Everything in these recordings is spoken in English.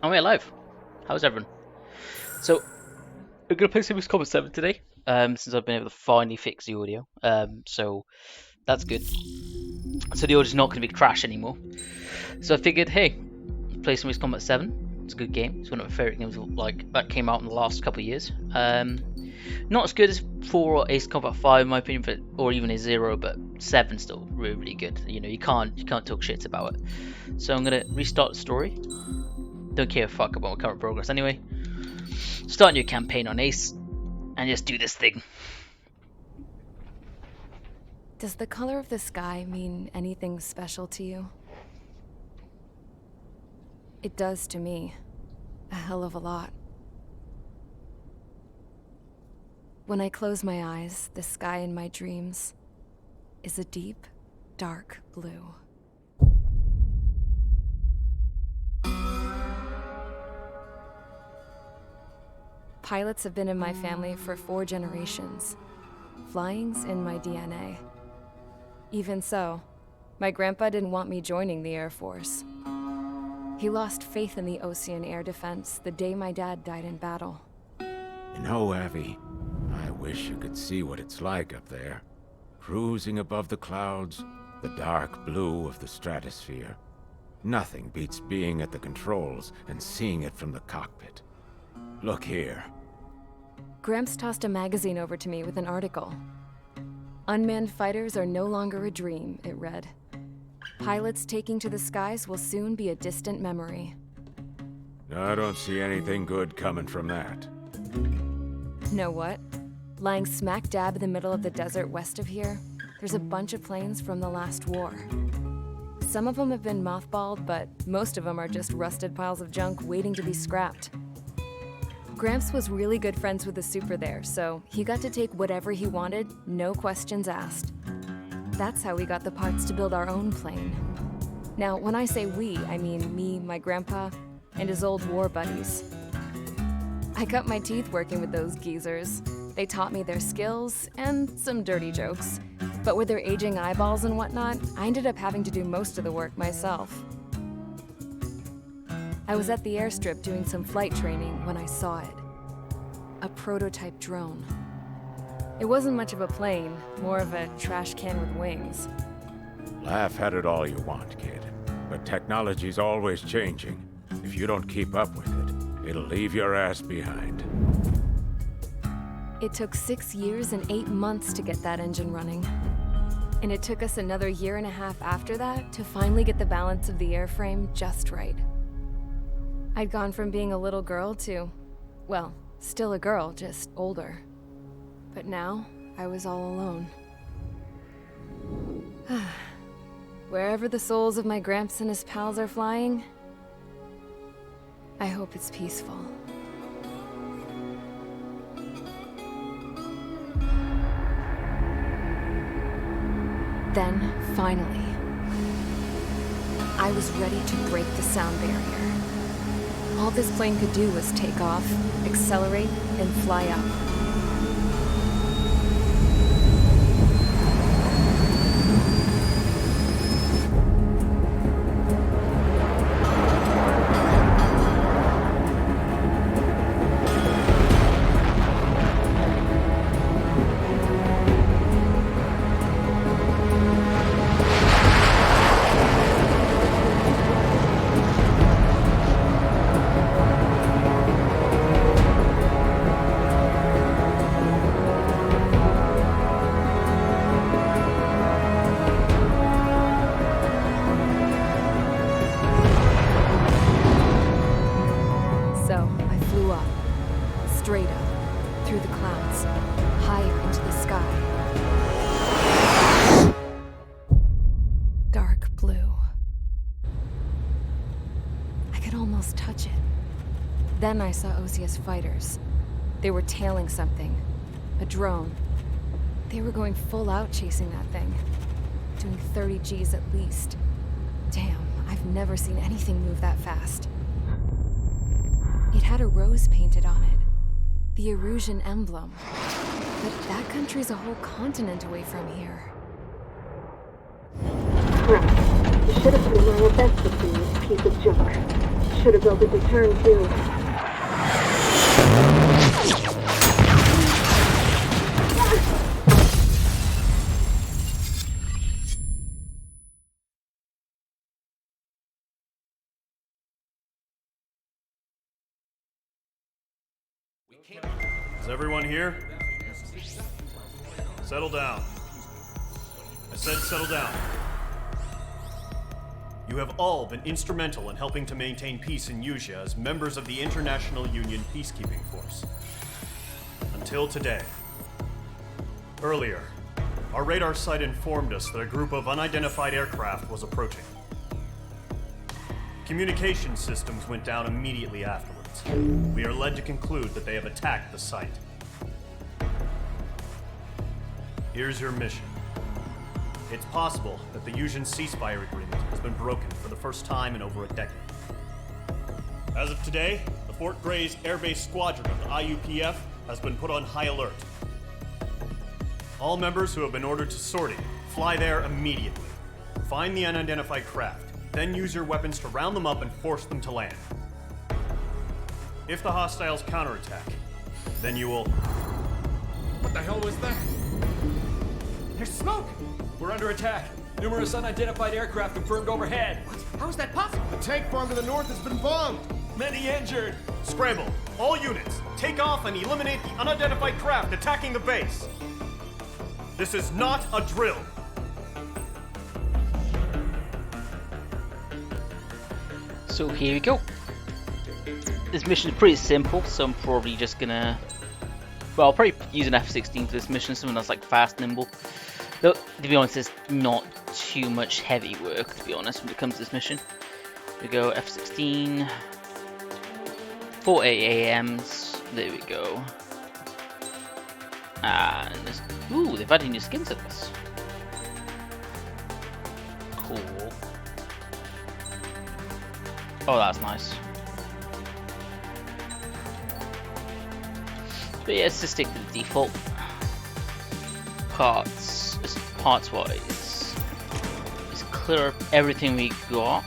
And we're live. How's everyone? So, we're gonna play Sims Combat 7 today. Since I've been able to finally fix the audio. So that's good. So the audio's not gonna be trash anymore. So I figured, hey, play Sims Combat 7. It's a good game. It's one of my favorite games like that came out in the last couple of years. Not as good as 4 or Ace Combat 5 in my opinion, but or even a 0, but 7 still really, really good. You know, you can't talk shit about it. So I'm gonna restart the story. Don't care a fuck about my current progress anyway. Start a new campaign on Ace, and just do this thing. Does the color of the sky mean anything special to you? It does to me. A hell of a lot. When I close my eyes, the sky in my dreams is a deep, dark blue. Pilots have been in my family for 4 generations. Flying's in my DNA. Even so, my grandpa didn't want me joining the Air Force. He lost faith in the Ocean Air Defense the day my dad died in battle. You know, Abby, I wish you could see what it's like up there. Cruising above the clouds, the dark blue of the stratosphere. Nothing beats being at the controls and seeing it from the cockpit. Look here. Gramps tossed a magazine over to me with an article. Unmanned fighters are no longer a dream, it read. Pilots taking to the skies will soon be a distant memory. I don't see anything good coming from that. Know what? Lying smack dab in the middle of the desert west of here, there's a bunch of planes from the last war. Some of them have been mothballed, but most of them are just rusted piles of junk waiting to be scrapped. Gramps was really good friends with the super there, so he got to take whatever he wanted, no questions asked. That's how we got the parts to build our own plane. Now, when I say we, I mean me, my grandpa, and his old war buddies. I cut my teeth working with those geezers. They taught me their skills and some dirty jokes. But with their aging eyeballs and whatnot, I ended up having to do most of the work myself. I was at the airstrip doing some flight training when I saw it. A prototype drone. It wasn't much of a plane, more of a trash can with wings. Laugh at it all you want, kid. But technology's always changing. If you don't keep up with it, it'll leave your ass behind. It took 6 years and 8 months to get that engine running. And it took us another 1.5 years after that to finally get the balance of the airframe just right. I'd gone from being a little girl to, well, still a girl, just older. But now, I was all alone. Wherever the souls of my Gramps and his pals are flying, I hope it's peaceful. Then, finally, I was ready to break the sound barrier. All this plane could do was take off, accelerate, and fly up. So, I flew up, straight up, through the clouds, higher into the sky. Dark blue. I could almost touch it. Then I saw Osius fighters. They were tailing something. A drone. They were going full out chasing that thing. Doing 30 Gs at least. Damn, I've never seen anything move that fast. It had a rose painted on it. The Erusian emblem. But that country's a whole continent away from here. Right. You should have been wearing a vest with this piece of junk. should have built it to turn too. Is everyone here? Settle down. I said settle down. You have all been instrumental in helping to maintain peace in Usea as members of the International Union Peacekeeping Force. Until today. Earlier, our radar site informed us that a group of unidentified aircraft was approaching. Communication systems went down immediately afterwards. We are led to conclude that they have attacked the site. Here's your mission. It's possible that the Usean ceasefire agreement has been broken for the first time in over a decade. As of today, the Fort Grays Air Base Squadron of the IUPF has been put on high alert. All members who have been ordered to sortie, fly there immediately. Find the unidentified craft, then use your weapons to round them up and force them to land. If the hostiles counterattack, then you will... What the hell was that? There's smoke! We're under attack. Numerous unidentified aircraft confirmed overhead. What? How is that possible? The tank farm to the north has been bombed. Many injured. Scramble! All units, take off and eliminate the unidentified craft attacking the base. This is not a drill. So here we go. This mission is pretty simple, so I'm probably just gonna... Well, I'll probably use an F-16 for this mission, something that's like fast, nimble. Though, to be honest, there's not too much heavy work, to be honest, when it comes to this mission. We go F-16, 4 AAMs, there we go. And there's... Ooh, they've added new skins to this. Cool. Oh, that's nice. But yeah, let's just stick to the default. Parts wise. Let's clear up everything we got.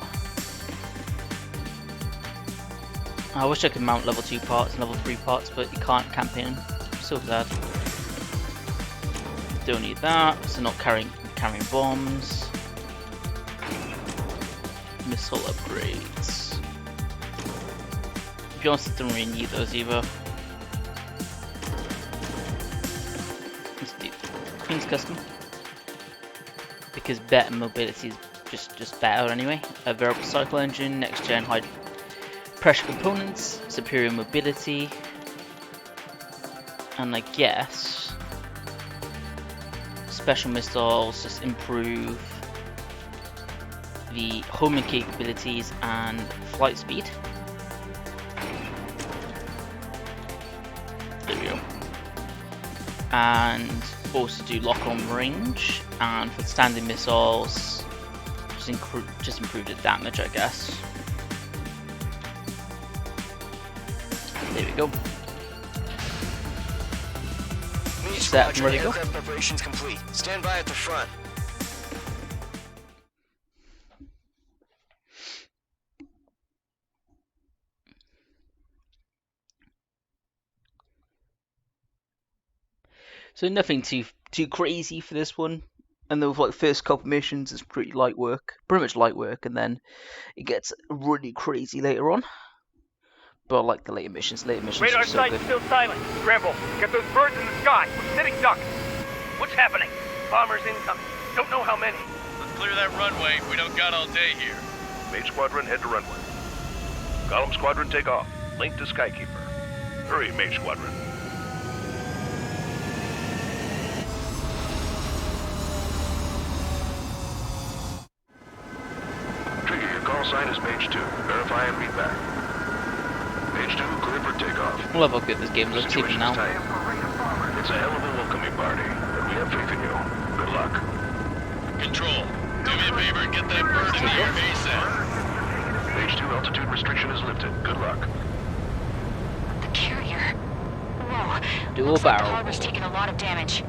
I wish I could mount level 2 parts and level 3 parts, but you can't campaign. So sad. Don't need that, so not carrying bombs. Missile upgrades. To be honest, I don't really need those either. Let's do Queen's Custom. Because better mobility is just better anyway. A variable cycle engine, next gen high pressure components, superior mobility, and I guess special missiles just improve the homing capabilities and flight speed. There we go. And also do lock-on range, and for standing missiles, just improve the damage, I guess. There we go. Set and ready to go. Aircraft preparations complete. Stand by at the front. So nothing too crazy for this one. And the like first couple missions is pretty much light work, and then it gets really crazy later on. But I like the later missions. Radar are so site's good. still silent. Scramble. Get those birds in the sky. We're sitting ducks. What's happening? Bombers incoming. Don't know how many. Let's clear that runway. We don't got all day here. Mage Squadron, head to runway. Column Squadron, take off. Link to Skykeeper. Hurry, Mage Squadron. Trigger, your call sign is Mage 2. Verify and read back. Mage 2, clear for takeoff. I love how good this game looks even now. Tight. It's a hell of a welcoming party, but we have faith in you. Good luck. Control, do me a favor and get that bird into your ASAP. Mage 2, altitude restriction is lifted. Good luck. The carrier. Whoa. Dual Looks like the barrel. harbor's taken a lot of damage.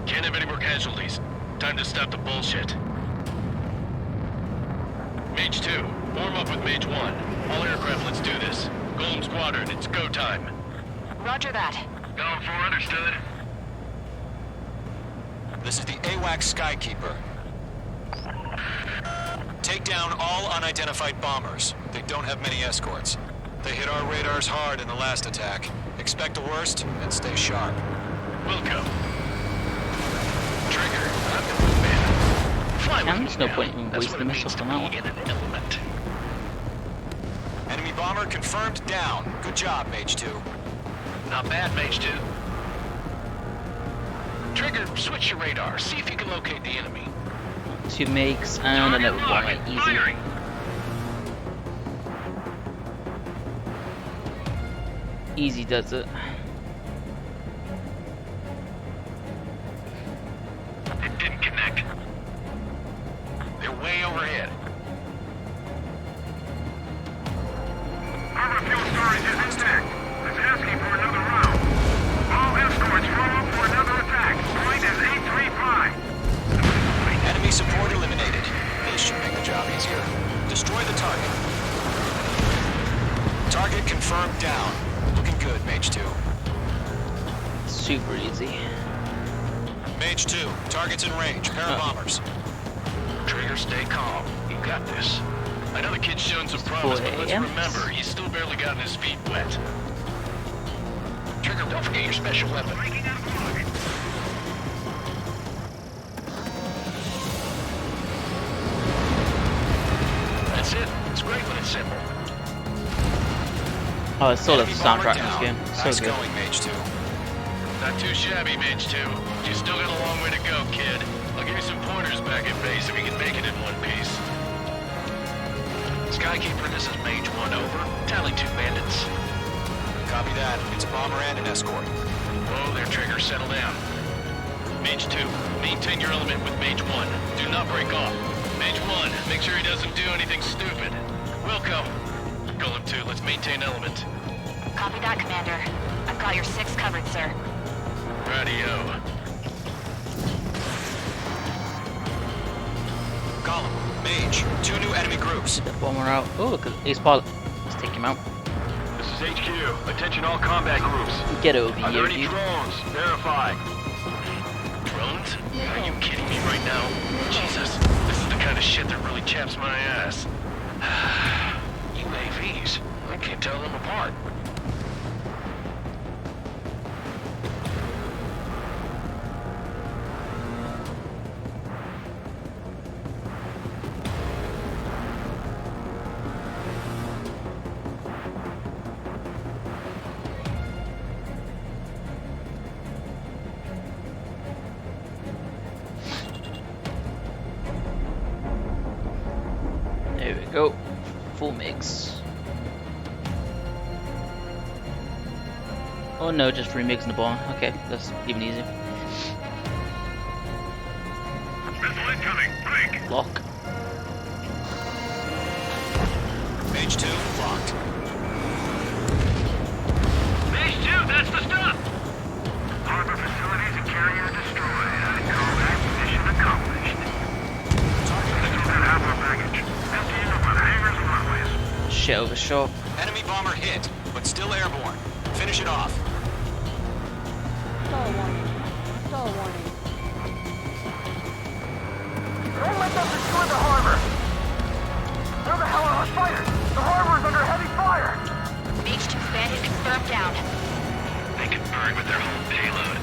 Can't have any more casualties. Time to stop the bullshit. Mage Mage 2, form up with Mage 1. All aircraft, let's do this. Golem Squadron, it's go time. Roger that. Golem 4, understood. This is the AWAC Skykeeper. Take down all unidentified bombers. They don't have many escorts. They hit our radars hard in the last attack. Expect the worst and stay sharp. Wilco. Trigger, I'm the blue man. Fly with And me there's no now. point in That's wasting what it missiles means to on that be one. in an element. Enemy bomber confirmed down. Good job, Mage 2. Not bad, Mage 2. Trigger, switch your radar. See if you can locate the enemy. 2 MiGs and another bomber. Easy. Firing. Easy does it. It didn't connect. They're way overhead. Harbor fuel storage is intact. It's asking for another round. All escorts roll up for another attack. Point is 835. Enemy support eliminated. This should make the job easier. Destroy the target. Target confirmed down. Looking good, Mage 2. Super easy. Mage 2, target's in range. Pair of bombers. Trigger, stay calm. You got this. I know the kid's shown some promise, but let's 4 a.m. remember, he's still barely gotten his feet wet. Trigger, don't forget your special weapon. That's it. It's great when it's simple. Oh, I saw the Enemy bomber soundtrack in this down. game. So Nice good. going, Mage 2. Not too shabby, Mage 2. You still got a long way to go, kid. I'll give you some pointers back at base if you can make it in one piece. Skykeeper, this is Mage 1, over. Tally 2 bandits. Copy that. It's a bomber and an escort. Whoa there, Trigger. Settle down. Mage 2, maintain your element with Mage 1. Do not break off. Mage 1, make sure he doesn't do anything stupid. Wilco. Golem 2, let's maintain element. Copy that, Commander. I've got your 6 covered, sir. Radio. Golem, Mage, 2 new enemy groups. The bomber out. Oh, look at Ace Pilot. Let's take him out. This is HQ. Attention all combat groups. Get over Are here, there any dude. drones? Verify. Drones? Are you kidding me right now? Jesus, this is the kind of shit that really chaps my ass. UAVs. I can't tell them apart. There we go. Full mix. Oh no, just remixing the bomb. Okay, that's even easier. Missile incoming. Break. Lock. Mage 2, locked. Mage 2, that's the stuff. Harbor facilities and carrier destroyed. I call that mission accomplished. Target that half our baggage. Emptying of our hangars and runways. Shit overshot. Enemy bomber hit, but still airborne. Finish it off. Stall warning. Stall warning. Don't let them destroy the harbor. Where the hell are our fighters? The harbor is under heavy fire. Mage 2 bandit confirmed down. They can burn with their whole payload.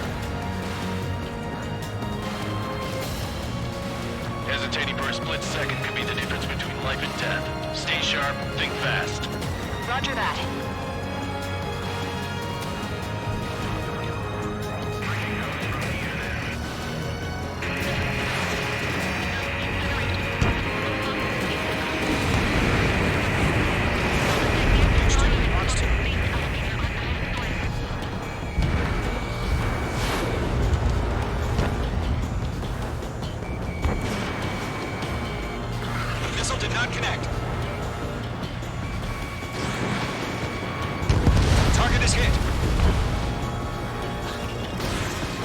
Hesitating for a split second could be the difference between life and death. Stay sharp, think fast. Roger that. Mage 2 wants to. The missile did not connect. Target is hit.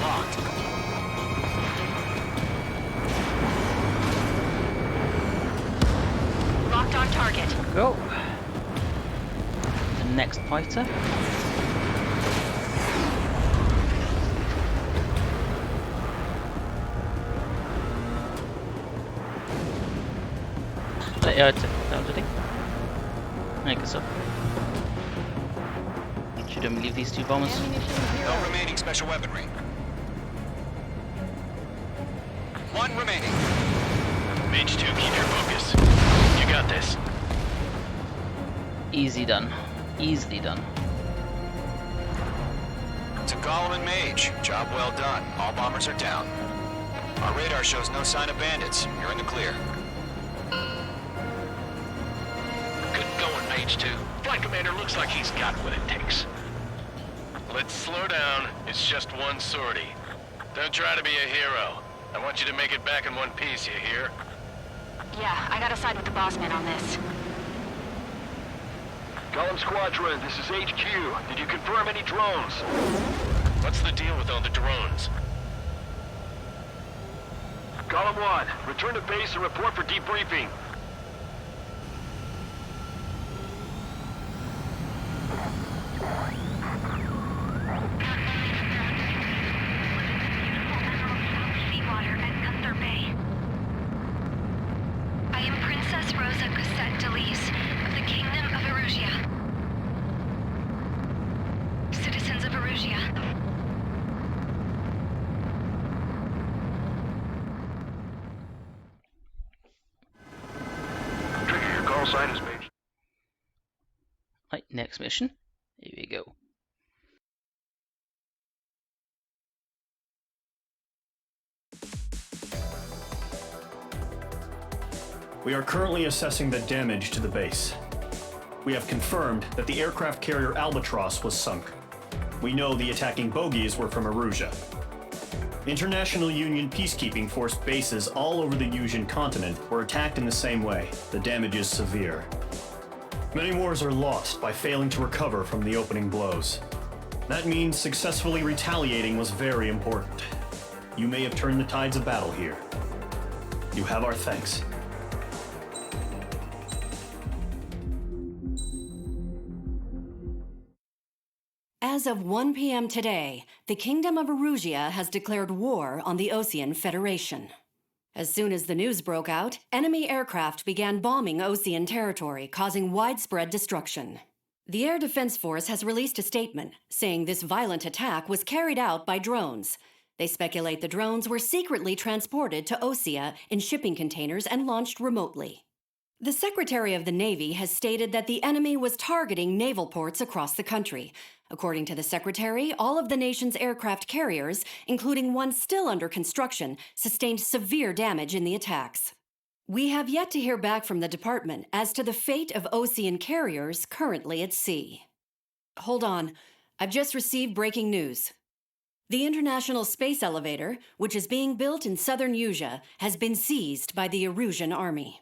Locked. Locked on target. Go. The next fighter. Ja, down today. I guess so. Should I leave these two bombers? No remaining special weaponry. One remaining. Mage 2, keep your focus. You got this. Easy done. Easily done. To Golem and Mage, job well done. All bombers are down. Our radar shows no sign of bandits. You're in the clear. Good going, Mage 2. Flight Commander looks like he's got what it takes. Let's slow down. It's just one sortie. Don't try to be a hero. I want you to make it back in one piece, you hear? Yeah, I gotta side with the boss man on this. Golem Squadron, this is HQ. Did you confirm any drones? What's the deal with all the drones? Golem 1, return to base and report for debriefing. Right, next mission. Here we go. We are currently assessing the damage to the base. We have confirmed that the aircraft carrier Albatross was sunk. We know the attacking bogies were from Erusia. International Union peacekeeping force bases all over the Yusian continent were attacked in the same way. The damage is severe. Many wars are lost by failing to recover from the opening blows. That means successfully retaliating was very important. You may have turned the tides of battle here. You have our thanks. As of 1 p.m. today, the Kingdom of Erusia has declared war on the Osean Federation. As soon as the news broke out, enemy aircraft began bombing Osean territory, causing widespread destruction. The Air Defense Force has released a statement saying this violent attack was carried out by drones. They speculate the drones were secretly transported to Osea in shipping containers and launched remotely. The Secretary of the Navy has stated that the enemy was targeting naval ports across the country. According to the Secretary, all of the nation's aircraft carriers, including one still under construction, sustained severe damage in the attacks. We have yet to hear back from the department as to the fate of Osean carriers currently at sea. Hold on, I've just received breaking news. The International Space Elevator, which is being built in southern Yusia, has been seized by the Erusian army.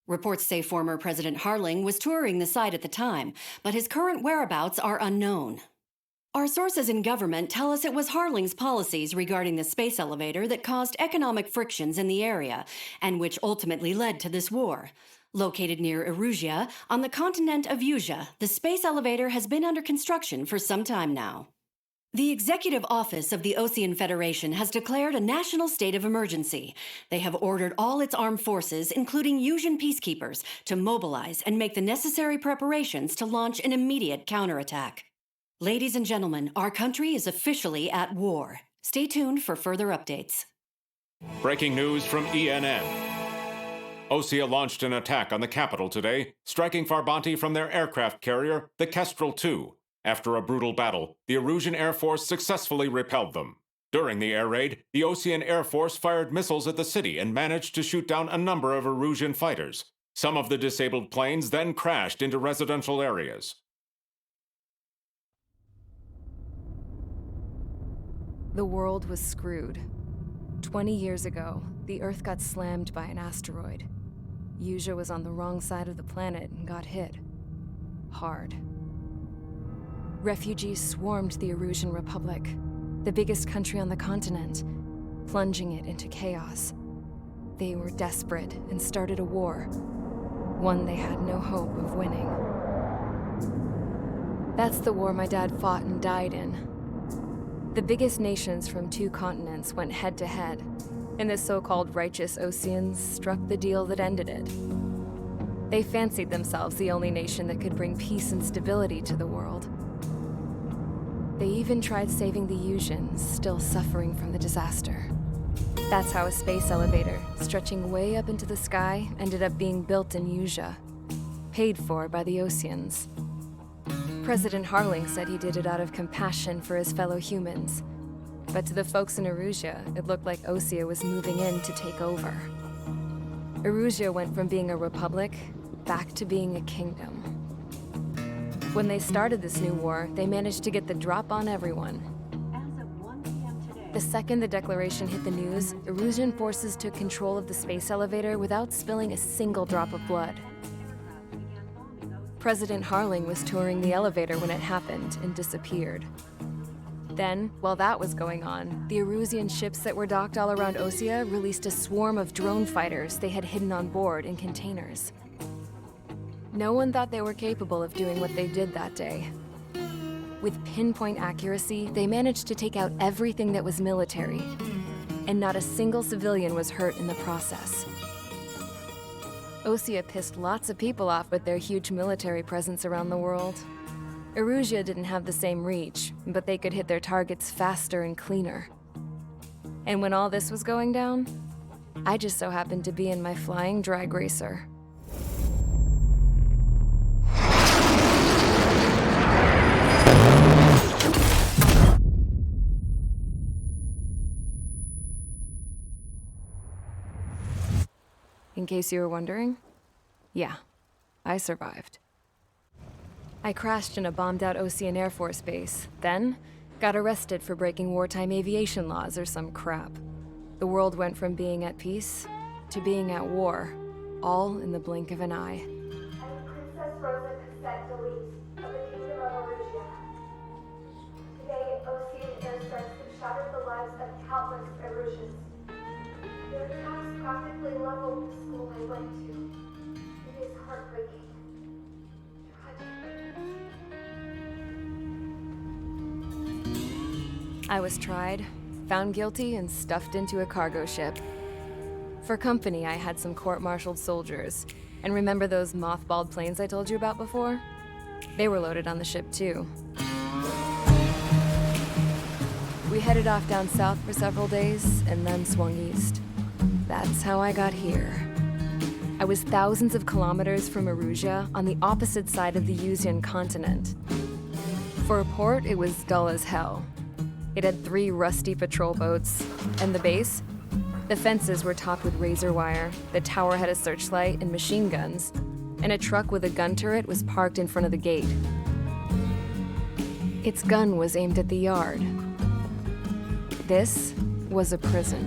Reports say former President Harling was touring the site at the time, but his current whereabouts are unknown. Our sources in government tell us it was Harling's policies regarding the space elevator that caused economic frictions in the area, and which ultimately led to this war. Located near Erusia, on the continent of Yusia, the space elevator has been under construction for some time now. The Executive Office of the Osean Federation has declared a national state of emergency. They have ordered all its armed forces, including Yusian peacekeepers, to mobilize and make the necessary preparations to launch an immediate counterattack. Ladies and gentlemen, our country is officially at war. Stay tuned for further updates. Breaking news from ENN. Osea launched an attack on the capital today, striking Farbanti from their aircraft carrier, the Kestrel II. After a brutal battle, the Erusian Air Force successfully repelled them. During the air raid, the Osean Air Force fired missiles at the city and managed to shoot down a number of Erusian fighters. Some of the disabled planes then crashed into residential areas. The world was screwed. 20 years ago, the Earth got slammed by an asteroid. Yusia was on the wrong side of the planet and got hit. Hard. Refugees swarmed the Erusian Republic, the biggest country on the continent, plunging it into chaos. They were desperate and started a war. one they had no hope of winning. That's the war my dad fought and died in. The biggest nations from 2 continents went head-to-head, and the so-called righteous Oseans struck the deal that ended it. They fancied themselves the only nation that could bring peace and stability to the world. They even tried saving the Usians, still suffering from the disaster. That's how a space elevator, stretching way up into the sky, ended up being built in Usea, paid for by the Oseans. President Harling said he did it out of compassion for his fellow humans, but to the folks in Erusea, it looked like Osea was moving in to take over. Erusea went from being a republic back to being a kingdom. When they started this new war, they managed to get the drop on everyone. The second the declaration hit the news, Erusian forces took control of the space elevator without spilling a single drop of blood. President Harling was touring the elevator when it happened and disappeared. Then, while that was going on, the Erusian ships that were docked all around Osea released a swarm of drone fighters they had hidden on board in containers. No one thought they were capable of doing what they did that day. With pinpoint accuracy, they managed to take out everything that was military, and not a single civilian was hurt in the process. Osea pissed lots of people off with their huge military presence around the world. Erusea didn't have the same reach, but they could hit their targets faster and cleaner. And when all this was going down, I just so happened to be in my flying drag racer. In case you were wondering, yeah, I survived. I crashed in a bombed-out Osean Air Force base, then got arrested for breaking wartime aviation laws or some crap. The world went from being at peace to being at war, all in the blink of an eye. I'm Princess Rosa Cassette Delise of the Kingdom of Erusea. Today, Osean airstrikes have shattered the lives of countless Erusians. Their attacks practically leveled the school I went to. It is heartbreaking. I was tried, found guilty, and stuffed into a cargo ship. For company, I had some court-martialed soldiers. And remember those mothballed planes I told you about before? They were loaded on the ship too. We headed off down south for several days, and then swung east. That's how I got here. I was thousands of kilometers from Erusea, on the opposite side of the Usian continent. For a port, it was dull as hell. It had 3 rusty patrol boats, and the base? The fences were topped with razor wire, the tower had a searchlight and machine guns, and a truck with a gun turret was parked in front of the gate. Its gun was aimed at the yard. This was a prison.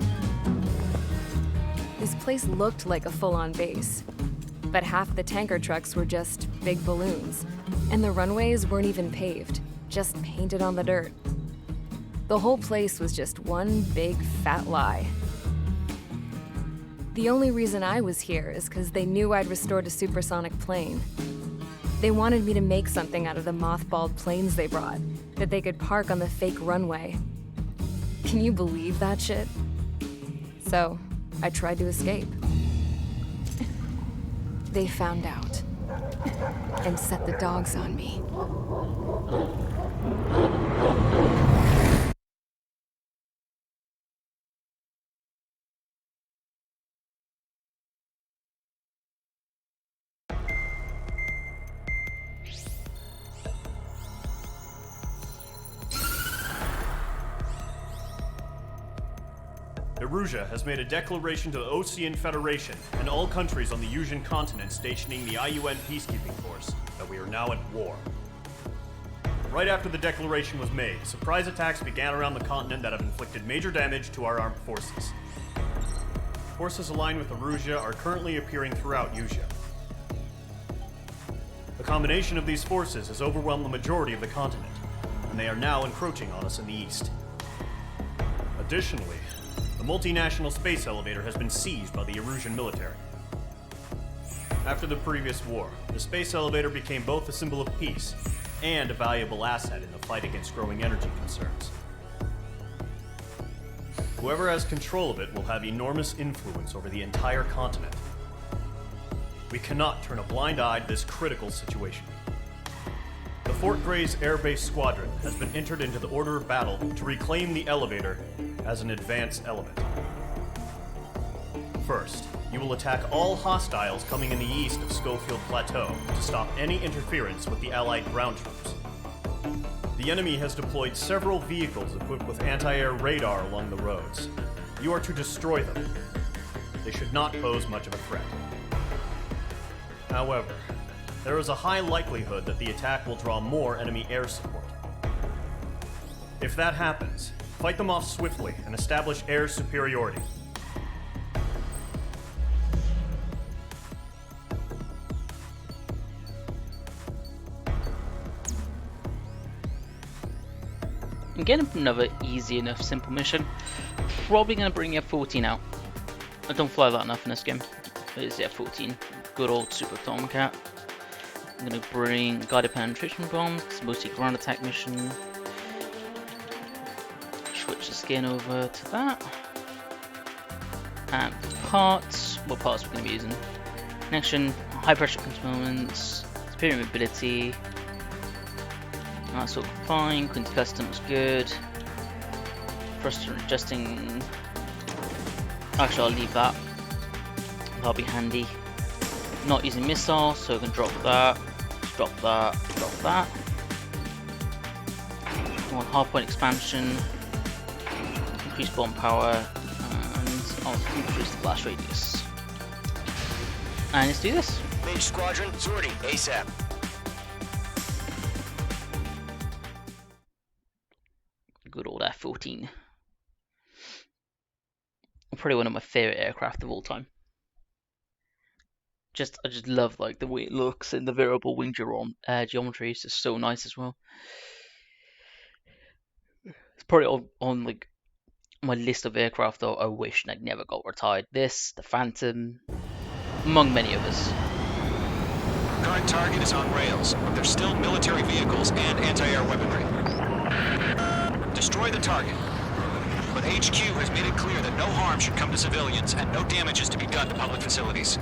This place looked like a full-on base, but half the tanker trucks were just big balloons, and the runways weren't even paved, just painted on the dirt. The whole place was just one big fat lie. The only reason I was here is because they knew I'd restored a supersonic plane. They wanted me to make something out of the mothballed planes they brought, that they could park on the fake runway. Can you believe that shit? So, I tried to escape. They found out, and set the dogs on me. Erusea has made a declaration to the Osean Federation and all countries on the Usian continent stationing the IUN peacekeeping force that we are now at war. Right after the declaration was made, surprise attacks began around the continent that have inflicted major damage to our armed forces. Forces aligned with Erusea are currently appearing throughout Usea. The combination of these forces has overwhelmed the majority of the continent, and they are now encroaching on us in the east. Additionally, the multinational space elevator has been seized by the Erusian military. After the previous war, the space elevator became both a symbol of peace and a valuable asset in the fight against growing energy concerns. Whoever has control of it will have enormous influence over the entire continent. We cannot turn a blind eye to this critical situation. The Fort Gray's Air Base Squadron has been entered into the order of battle to reclaim the elevator as an advanced element. First, you will attack all hostiles coming in the east of Schofield Plateau to stop any interference with the Allied ground troops. The enemy has deployed several vehicles equipped with anti-air radar along the roads. You are to destroy them. They should not pose much of a threat. However, there is a high likelihood that the attack will draw more enemy air support. If that happens, fight them off swiftly and establish air superiority. Again, another easy enough, simple mission. Probably going to bring F-14 out. I don't fly that enough in this game. It is the F-14. Good old Super Tomcat. I'm going to bring guided penetration bombs. It's mostly ground attack mission. Switch the skin over to that. And parts. What parts we're going to be using? Connection, high pressure components, superior mobility. That's all fine. Quinty Custom was good. Thruster adjusting. Actually, I'll leave that. That'll be handy. Not using missiles, so I can drop that, drop that, drop that. I want hardpoint expansion, increase bomb power, and I'll increase the blast radius. And let's do this. Mage Squadron, Zordy, ASAP. Good old F-14. Probably one of my favorite aircraft of all time. I just love like the way it looks and the variable wing geometry is just so nice as well. It's probably on like my list of aircraft though I wish I'd never got retired. This, the Phantom, among many others. Current target is on rails, but there's still military vehicles and anti-air weaponry. Destroy the target. But HQ has made it clear that no harm should come to civilians and no damage is to be done to public facilities.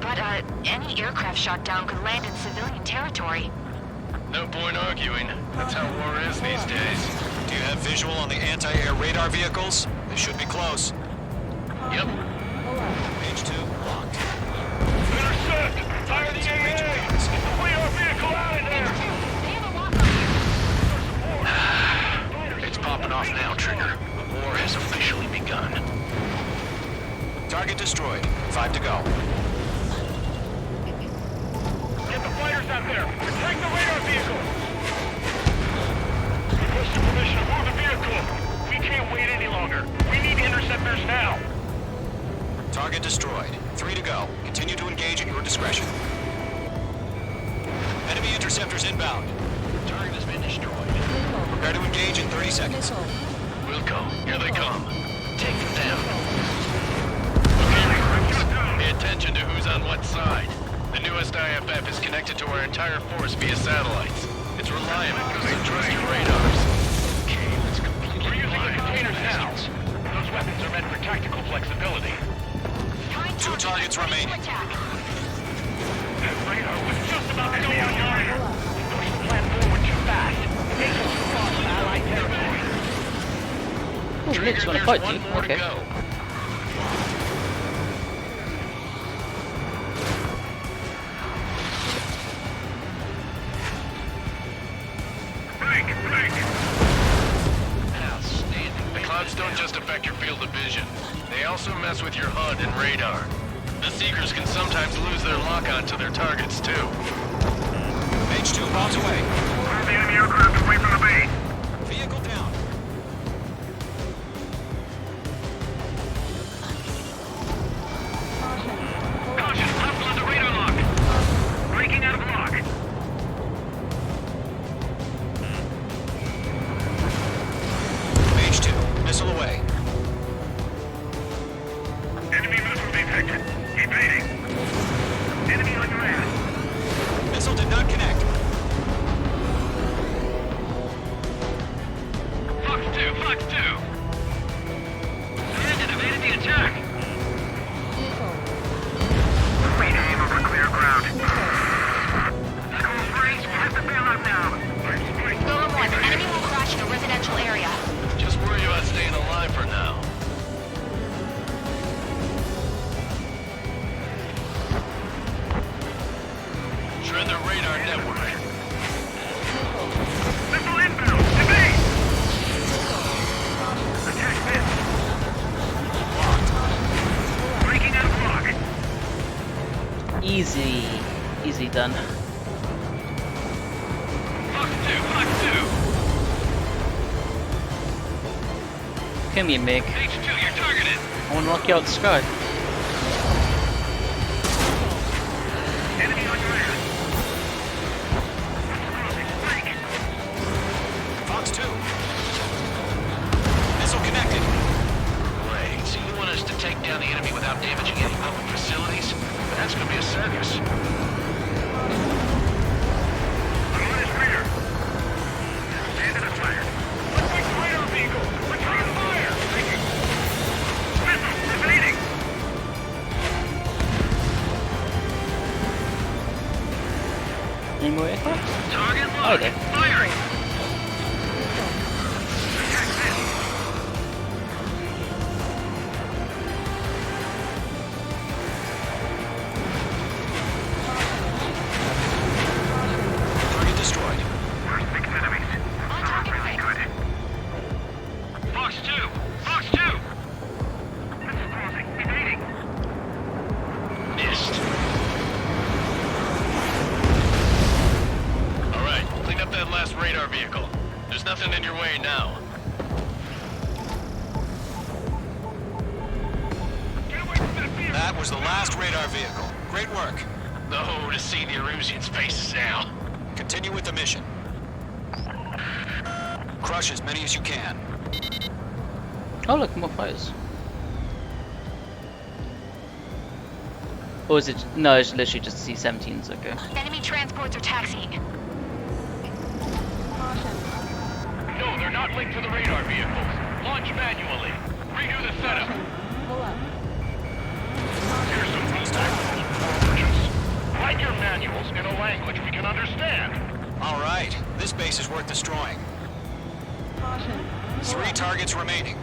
But, any aircraft shot down could land in civilian territory. No point arguing. That's how war is these days. Do you have visual on the anti-air radar vehicles? They should be close. Yep. Page 2, locked. Intercept! Fire the AA! Clear our vehicle out of there! It's popping off now, Trigger. The war has officially begun. Target destroyed. 5 to go. Get the fighters out there! Protect the radar vehicle! Requesting permission to move the vehicle! We can't wait any longer. We need interceptors now! Target destroyed. 3 to go. Continue to engage at your discretion. Enemy interceptors inbound. Target has been destroyed. Prepare to engage in 30 seconds. Wilco, here they come. Take them down. Okay, pay attention to who's on what side. The newest IFF is connected to our entire force via satellites. It's reliable, so trust your radars. Okay, let's completely We're using the containers now. Those weapons are meant for tactical flexibility. 2 targets remaining. That radar was just about to go online. Push the plan forward too fast. Take us across Allied territory. Oh, Nick's gonna fight you. Okay. Outstanding. The clouds don't just affect your field of vision. They also mess with your HUD and radar. The Seekers can sometimes lose their lock-on to their targets, too. H2 bombs away. Clear the enemy aircraft away from the base. Vehicle down. Caution, hostile on the radar lock. Breaking out of lock. H2, missile away. Enemy missile detected. Evading. Enemy on your ass. Missile did not connect. Fox 2, Fox 2. Bandit evaded the attack. Wait, aim over clear ground. School freeze, we'll have to bail out now. Golem 1, enemy will crash in a residential area. Just worry about staying alive for now. Shred their radar network. Missile inbound. Evade. Attack missed. Breaking out block. Easy done. Fox 2, Fox 2. Come here, Mig. H2, you're targeted. I want to knock you out the sky. Enemy on your ass. Fox 2. Missile connected. Great. So you want us to take down the enemy without damaging any public facilities? That's gonna be a circus. I'm on his rear. Bandit is fired. Let's take the radar vehicle. Return fire. Missile evading. Any more aircraft? Target Oh, locked. there. Firing. Attack missed. Target destroyed. We're six enemies. Not really good. Fox 2. Fox 2. Missile crossing. Evading. Missed. Alright, clean up that last radar vehicle. There's nothing in your way now. Get away from that vehicle. That was the last radar vehicle. Great work. No, to see the Erusians' faces now. Continue with the mission. Crush as many as you can. Oh look, more fighters. Or is it? No, it's literally just C-17s. Okay. Enemy transports are taxiing. No, they're not linked to the radar vehicles. Launch manually. Redo the setup. Here's some rules versions. Write your manuals in a language we can understand. All right. This base is worth destroying. 3 targets remaining.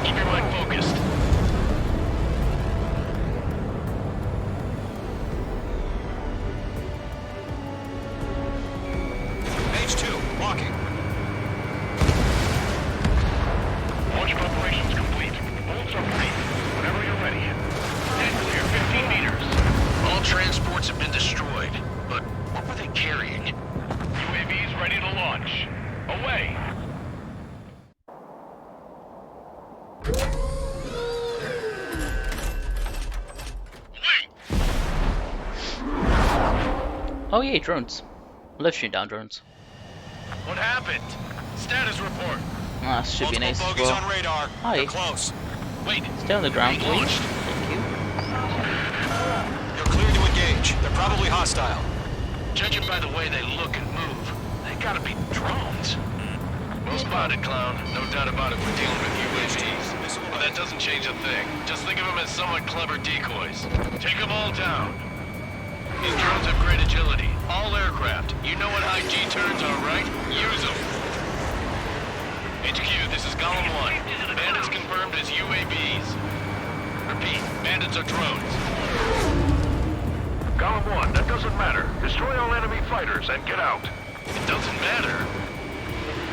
Keep your mind focused. Page 2, walking. Launch preparations complete. Bolts are free. Whenever you're ready. Head clear 15 meters. All transports have been destroyed, but what were they carrying? UAVs ready to launch. Away. Oh yeah, drones. I love shooting down drones. What happened? Status report. Ah, this should be Multiple nice as bogeys well. on radar. Hi. They're close. Wait, Stay on the ground, please. launched. Thank you. You're clear to engage. They're probably hostile. Judging by the way they look and move, they gotta be drones. Well spotted, clown. No doubt about it, we're dealing with UAVs. But that doesn't change a thing. Just think of them as somewhat clever decoys. Take them all down. These drones have great agility. All aircraft. You know what high G turns are, right? Use them. HQ, this is Golem 1. Bandits confirmed as UAVs. Repeat, bandits are drones. Golem 1, that doesn't matter. Destroy all enemy fighters and get out. It doesn't matter.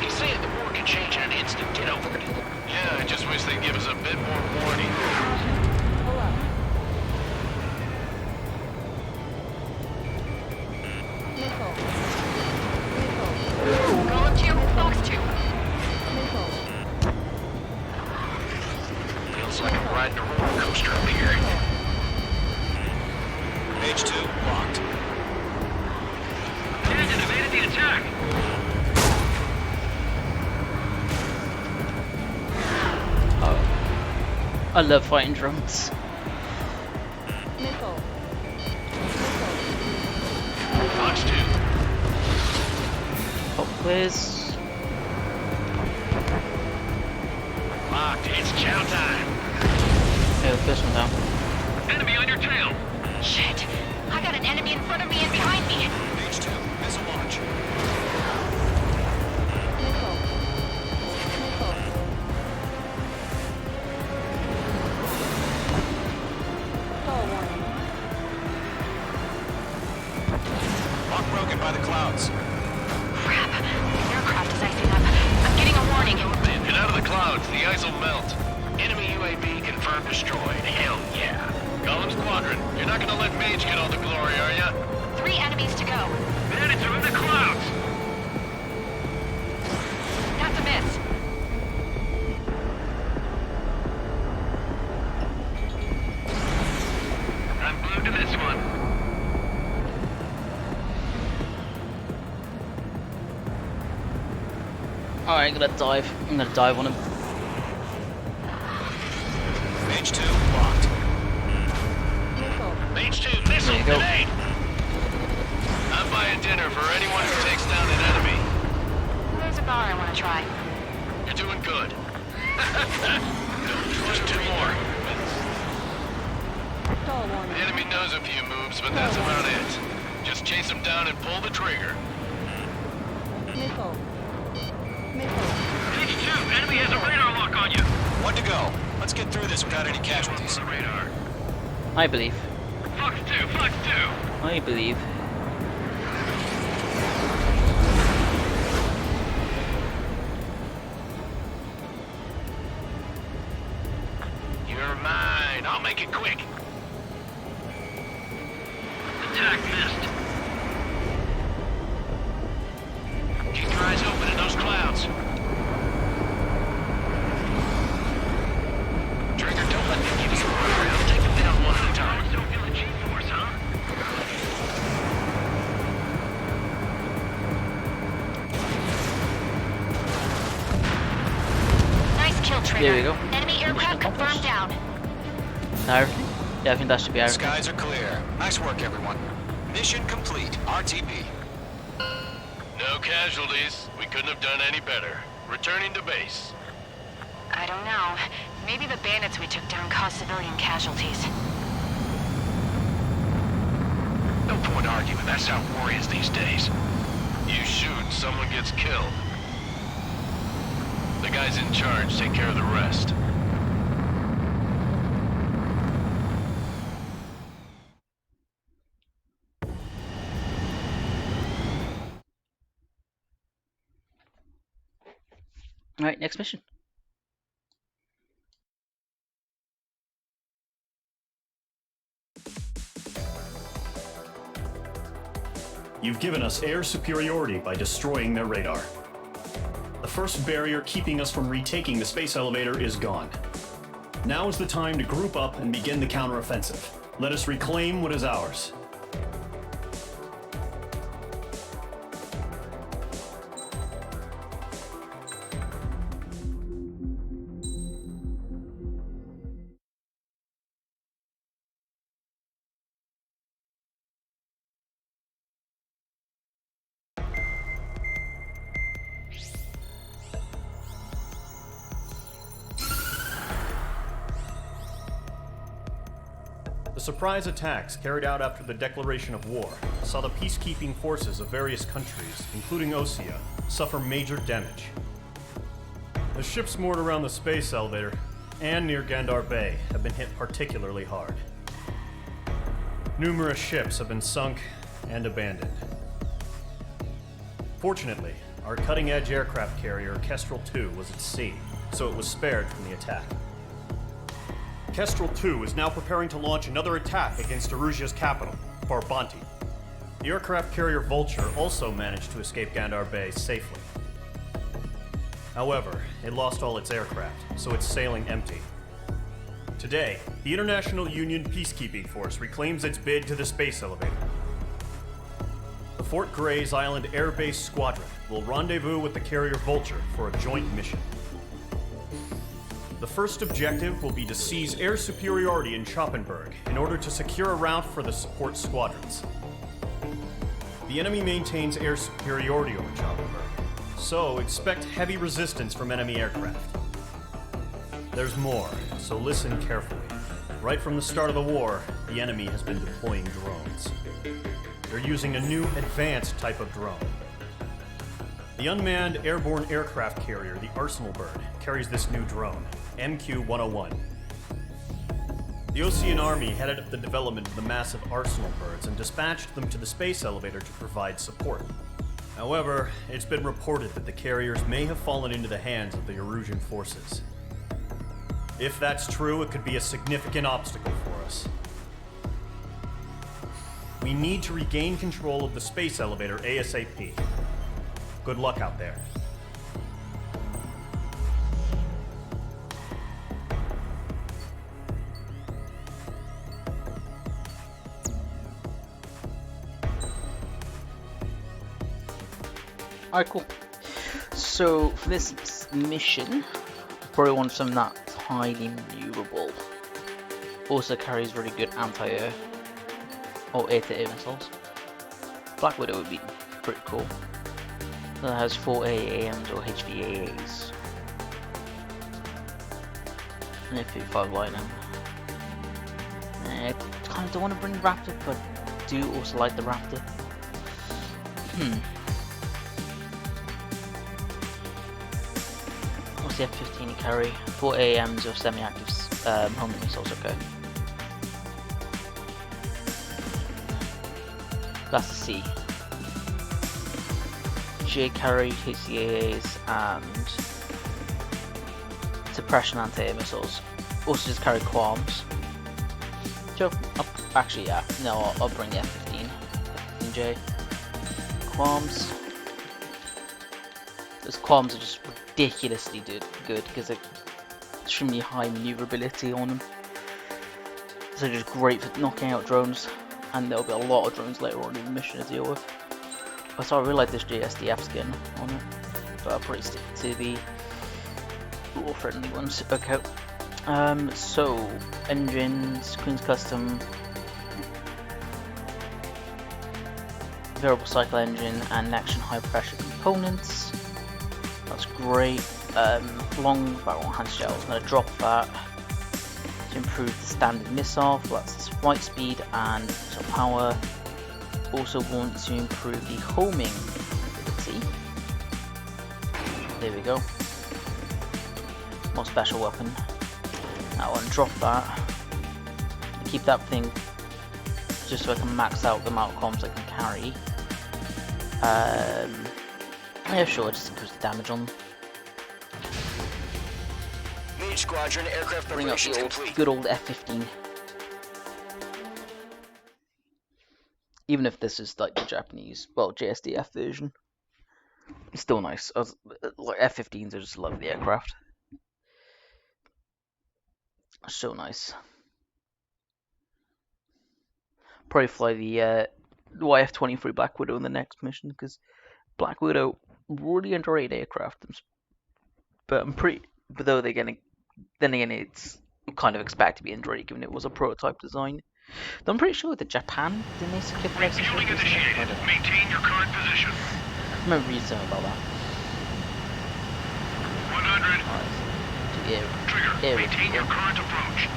He's saying the war can change in an instant. Get over it. Yeah, I just wish they'd give us a bit more warning. Golem 2, Fox 2. Feels like I'm riding a roller coaster up here. Page 2, locked. Bandit evaded the attack. Oh. I love fighting drunks. Missile. Fox 2. Pop quiz. Locked. It's chow time. Yeah, first one down. Enemy on your tail. Shit. I got an enemy in front of me and behind me. Mage 2, missile launch. Missile. Missile. Stall warning. Lock broken by the clouds. Crap. The aircraft is icing up. I'm getting a warning. Get out of the clouds. The ice will melt. Enemy UAV confirmed destroyed. Hell yeah. Golem Squadron, you're not gonna let Mage get all the glory, are ya? 3 enemies to go. Bandits are in the clouds. That's a miss. I'm blue to this one. Alright, I'm gonna dive. I'm gonna dive on him. Mage 2, locked. Missile. Mage 2, missile, There you go. grenade! I'm buying dinner for anyone who takes down an enemy. There's a bar I want to try. You're doing good. Just 2 more. Stall The warning. enemy knows a few moves, but that's about it. Just chase him down and pull the trigger. Missile. Missile. Mage 2, enemy has a radar lock on you. 1 to go. Let's get through this without any casualties. On the radar. I believe. Fox 2, Fox 2. I believe. You're mine. I'll make it quick. Attack missed. Keep your eyes open in those clouds. Trigger, don't let them keep us around. I'll take them down one at a time. Don't feel the G-force, huh? Nice kill, Trigger. There we go. Enemy aircraft confirmed down. Now everything? Yeah, I think that should be everything. Skies are clear. Nice work, everyone. Mission complete. RTB. No casualties. We couldn't have done any better. Returning to base. I don't know. Maybe the bandits we took down caused civilian casualties. No point arguing. That's how war is these days. You shoot, someone gets killed. The guys in charge take care of the rest. Alright, next mission. You've given us air superiority by destroying their radar. The first barrier keeping us from retaking the space elevator is gone. Now is the time to group up and begin the counteroffensive. Let us reclaim what is ours. The surprise attacks carried out after the declaration of war saw the peacekeeping forces of various countries, including Osea, suffer major damage. The ships moored around the space elevator and near Gandar Bay have been hit particularly hard. Numerous ships have been sunk and abandoned. Fortunately, our cutting-edge aircraft carrier Kestrel II was at sea, so it was spared from the attack. Kestrel II is now preparing to launch another attack against Erusia's capital, Farbanti. The aircraft carrier Vulture also managed to escape Gandar Bay safely. However, it lost all its aircraft, so it's sailing empty. Today, the International Union Peacekeeping Force reclaims its bid to the space elevator. The Fort Grays Island Air Base Squadron will rendezvous with the carrier Vulture for a joint mission. The first objective will be to seize air superiority in Schoppenberg in order to secure a route for the support squadrons. The enemy maintains air superiority over Schoppenberg, so expect heavy resistance from enemy aircraft. There's more, so listen carefully. Right from the start of the war, the enemy has been deploying drones. They're using a new advanced type of drone. The unmanned airborne aircraft carrier, the Arsenal Bird, carries this new drone, MQ-101. The Osean Army headed up the development of the massive Arsenal Birds and dispatched them to the space elevator to provide support. However, it's been reported that the carriers may have fallen into the hands of the Erusian forces. If that's true, it could be a significant obstacle for us. We need to regain control of the space elevator ASAP. Good luck out there. Alright, cool. So, for this mission, probably want something that's highly maneuverable. Also carries really good anti-air or air-to-air missiles. Black Widow would be pretty cool. That has 4 AAMs or HVAAs. And if 5 Lightning. I kind of don't want to bring Raptor, but do also like the Raptor. What's the F-15 carry? 4 AAMs or semi-active homing missiles, okay. That's the C. J carry HCAAs and suppression anti-air missiles. Also just carry qualms. So, actually, yeah, no, I'll bring the F-15. F-15J. Qualms. Those qualms are just ridiculously good because they're extremely high maneuverability on them. So they're just great for knocking out drones, and there'll be a lot of drones later on in the mission to deal with. So I really like this JSDF skin on it, but I'll probably stick to the more friendly ones. Okay. So engines, Queen's Custom, variable cycle engine, and action high pressure components. That's great. Long barrel hand shells. I'm going to drop that to improve the standard missile. That's flight speed and missile power. Also want to improve the homing ability. There we go. More special weapon. Now I want to drop that. And keep that thing just so I can max out the amount of comms I can carry. Yeah, sure, just increase the damage on them. Mage Squadron, aircraft Bring up preparations the complete. good old F-15. Even if this is like the Japanese, well, JSDF version, it's still nice. Like F-15s, I just love the aircraft. So nice. Probably fly the YF-23 Black Widow in the next mission, because Black Widow, really underrated aircraft. But though they're gonna, then again, it's kind of expect to be underrated given it was a prototype design. Though I'm pretty sure that Japan didn't they skip the Refueling initiated. Maintain your current position. I remember reading something about that. 100. Trigger. Maintain your current approach.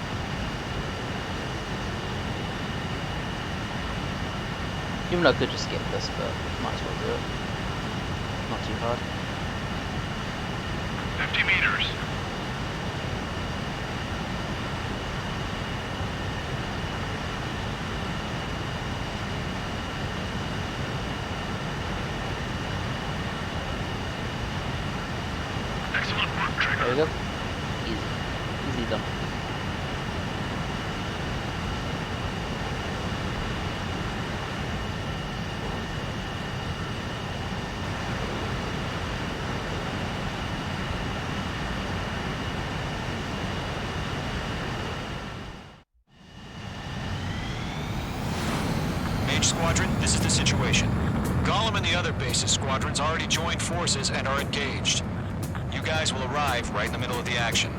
Even though I could just skip this, but might as well do it. Not too hard. 50 meters. Excellent work, Trigger. There we go. Easy done. Mage Squadron, this is the situation. Gollum and the other base's squadrons already joined forces and are engaged. You guys will arrive right in the middle of the action.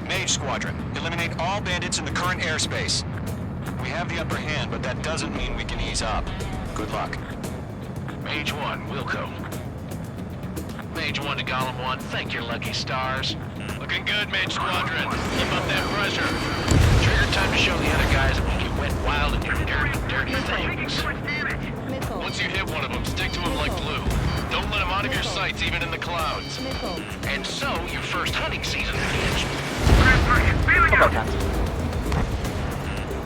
Mage Squadron, eliminate all bandits in the current airspace. We have the upper hand, but that doesn't mean we can ease up. Good luck. Mage 1, Wilco. Mage 1 to Golem 1, thank your lucky stars. Looking good, Mage Squadron. Keep up that pressure. Trigger time to show the other guys that you went wild and do dirty, dirty things. Once you hit one of them, stick to him like glue. Don't let him out of your sights, even in the clouds. And so, your first hunting season begins. How about that?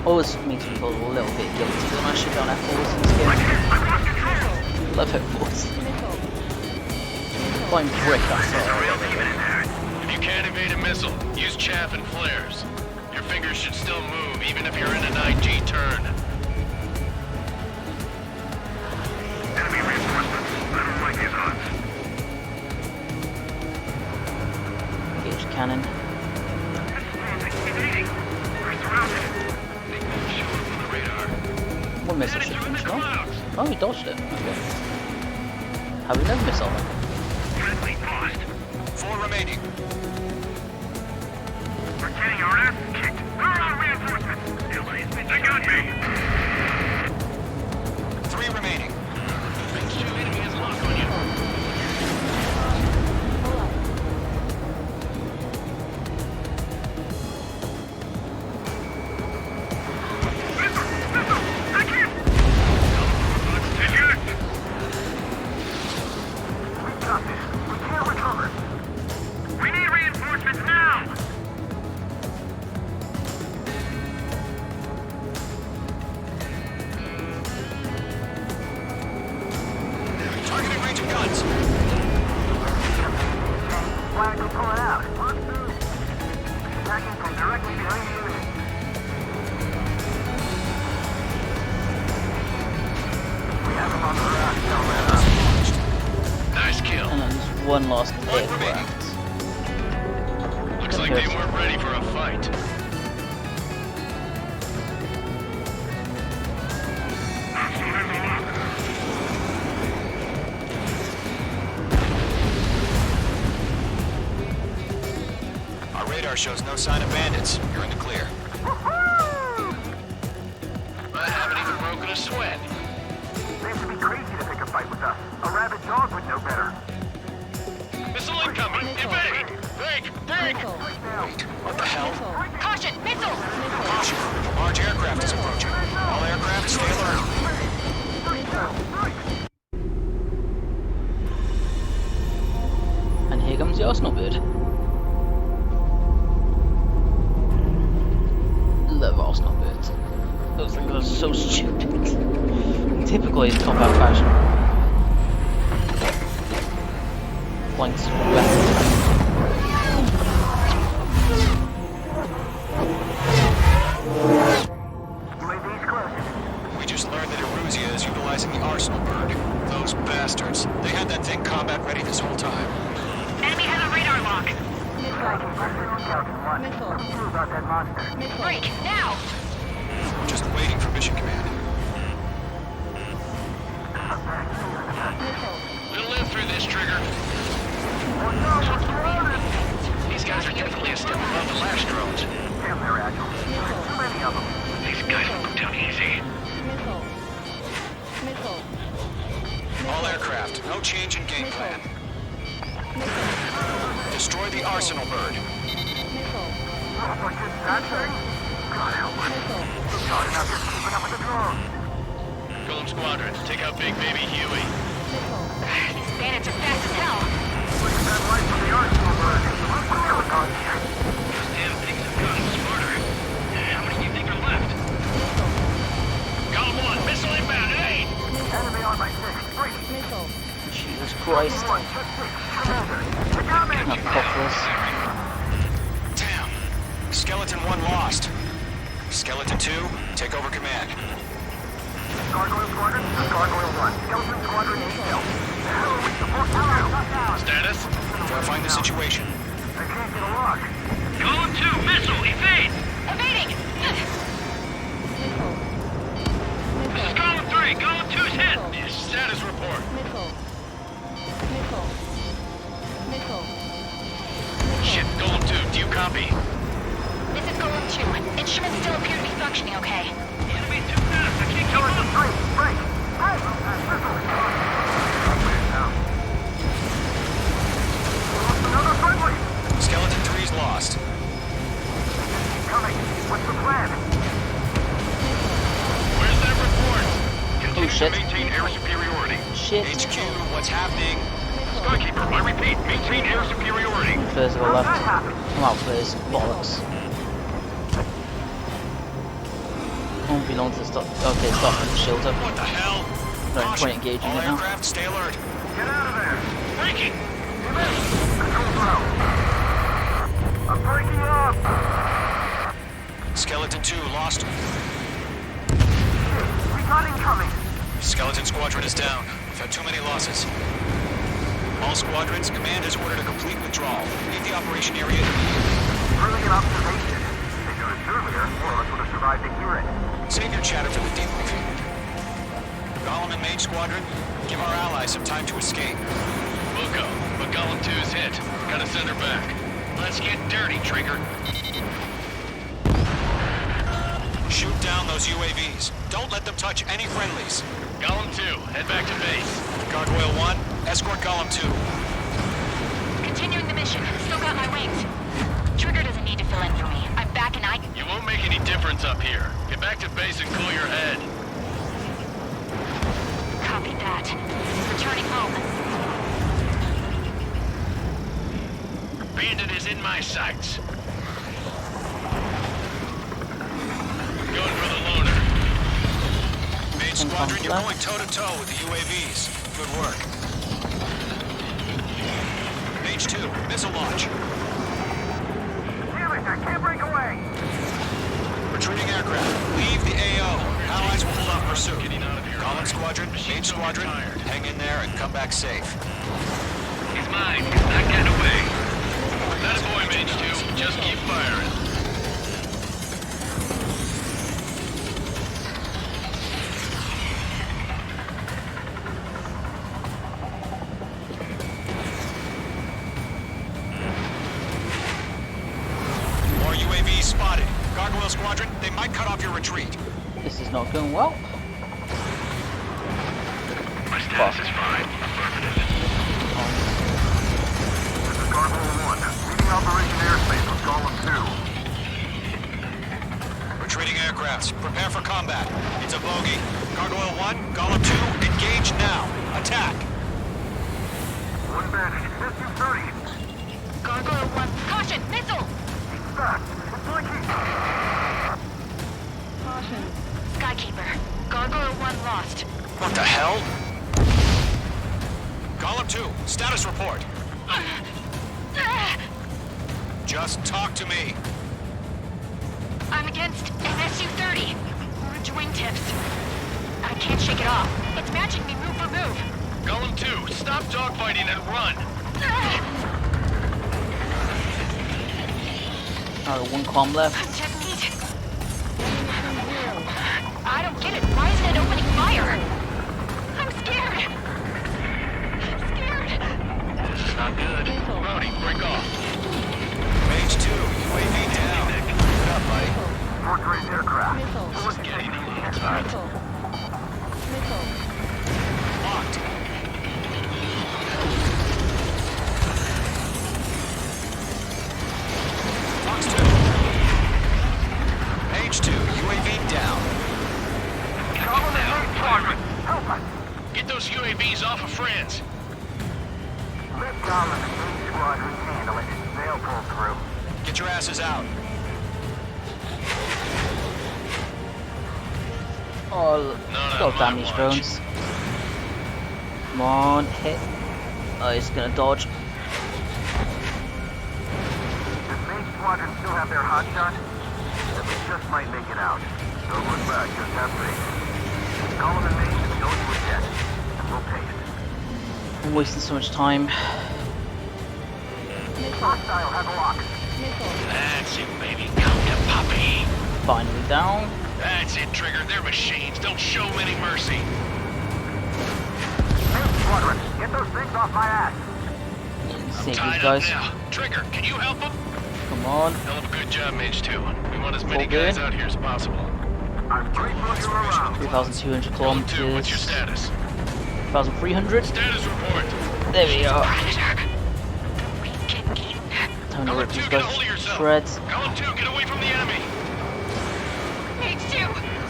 Always makes me feel a little bit guilty when I shoot down F4s in this game. Love F4s. Flying brick, that's all. If you can't evade a missile, use chaff and flares. Your fingers should still move, even if you're in an IG turn. Enemy reinforcements. I don't like these odds. Engage cannon. We're surrounded. One missile should finish, no? Oh, we dodged it. Okay. How we never miss all that? 4 remaining. We're getting our ass kicked. Where are our reinforcements? They got me. 3 remaining. Mage 2 enemy has lock on you. We need reinforcements now! Targeting range of guns. Flag will pull it out. Attacking from directly behind the enemy. We have him on the run. Nice kill. And then there's one last aircraft. Looks like they weren't ready for a fight. Our radar shows no sign of bandits. You're in the clear. I haven't even broken a sweat. They have to be crazy to pick a fight with us. A rabid dog would know better. Missile incoming! Evade! Break! Break! What the hell? Caution! Missile! Caution. Large aircraft is approaching. All aircraft stay alert. And here comes the Arsenal bird. Love Arsenal birds. Those things are so stupid. Typically in top-out fashion. Flying weapons. We just learned that Eruzia is utilizing the Arsenal bird. Those bastards. They had that thing combat ready this whole time. Enemy has a radar lock. Missile. Break! Now! Just waiting for mission command. We'll live through this, Trigger. These guys are definitely a step above the last drones. Damn, they're agile. Too many of them. These guys will go down easy. Missile. All aircraft, no change in game plan. Destroy the Arsenal bird. Golem Squadron, take out Big Baby Huey. These bandits are fast as hell. Damn things have gotten smarter. How many do you think are left? Golem 1, missile inbound, aid! Enemy on my 6. Jesus Christ. Apocalypse. Damn. Skeleton 1 lost. Skeleton 2, take over command. Gargoyle Squadron, Gargoyle 1. Skeleton Squadron intel. Status? Verifying the situation. I can't get a lock. Golem 2, missile, evade! Evading! This is Golem 3, Golem 2's hit! Status report. Shit, Golem 2, Copy. This is Golem 2. Instruments still appear to be functioning okay. Enemy's too fast. I can't keep up. Break. Hey! Another friendly. Skeleton 3's lost. Coming. What's the plan? Where's that report? Oh shit. Maintain air superiority. Shit. HQ, what's happening? Skykeeper, I repeat, maintain air superiority. Flares go left. I'm out flares. Bollocks. Won't be long to stop. Okay, stop putting the shield up. What the hell? Right, point engaging All it now. aircraft, stay alert. Get out of there. Breaking. Control ground. I'm breaking up. Skeleton 2 lost. We got incoming. Skeleton Squadron is down. We've had too many losses. All squadrons, command has ordered a complete withdrawal. Leave the operation area immediately. Brilliant observation. If they heard us earlier, more of us would have survived to hear it. Save your chatter for the debriefing. Golem and Mage Squadron, give our allies some time to escape. Wilco, but Golem 2's hit. Gotta send her back. Let's get dirty, Trigger. Shoot down those UAVs. Don't let them touch any friendlies. Golem 2, head back to base. Gargoyle 1, escort Golem 2. Continuing the mission. Still got my wings. Trigger doesn't need to fill in for me. I'm back and I... You won't make any difference up here. Get back to base and cool your head. Copy that. Returning home. Bandit is in my sights. Going for the loner. Mage Squadron, you're going toe-to-toe with the UAVs. Good work. Mage 2, missile launch. Damn it, I can't break away. Retreating aircraft. Leave the AO. Allies will hold off pursuit. Golem Squadron, Mage Squadron, hang in there and come back safe. He's mine. Not getting away. That boy, Mage 2. Just keep firing. More UAVs spotted. Gargoyle Squadron, they might cut off your retreat. This is not going well. My status is fine. This is Gargoyle 1. Leading Operation Airspace with Golem 2. Retreating aircrafts, prepare for combat. It's a bogey. Gargoyle 1, Golem 2, engage now. Attack. One bandit. SU-30. Gargoyle 1. Caution! Missile! Back. It's blinking. Caution. Skykeeper. Gargoyle 1 lost. What the hell? Golem 2, status report. Just talk to me. I'm against an SU-30. Orange wingtips. I can't shake it off. It's matching me move for move. Golem 2, stop dogfighting and run. Alright, one comm left. Just need... I don't get it. Why isn't it opening fire? I'm scared. I'm scared. This is not good. Rowdy, break off. Mage 2, UAV down. Good up, buddy. Fourth-grade aircraft. Missile. Getting the Missile. Missile. Locked. Fox 2. Mage 2, UAV down. Golem and Mage Squadron. Help us. Get those UAVs off of friends. Let Golem and Mage Squadron handle it. They'll pull through. Get your asses out. Oh, got damage drones. Come on, hit. Oh, he's gonna dodge. Does Mage Squadron still have their hot shot? We just might make it out. Don't look back, just have faith. Golem and Mage, go to a jet. And we'll pay it. I'm wasting so much time. Hostile have a lock. That's it, baby. Come get puppy. Finally down. That's it, Trigger. They're machines. Don't show them any mercy. Mage Squadron, get those things off my ass. Save these Tied up guys. now. Trigger, can you help them? Come Come on. Hell of a good job, Mage 2. We want as many Full gear. guys out here as possible. 3,200 kilometers. 2, what's your status? 1,300. Status report. There we are. Time to Column rip 2, these get a guys hold of to yourself. shreds. Column 2, get away from the enemy. Mage 2,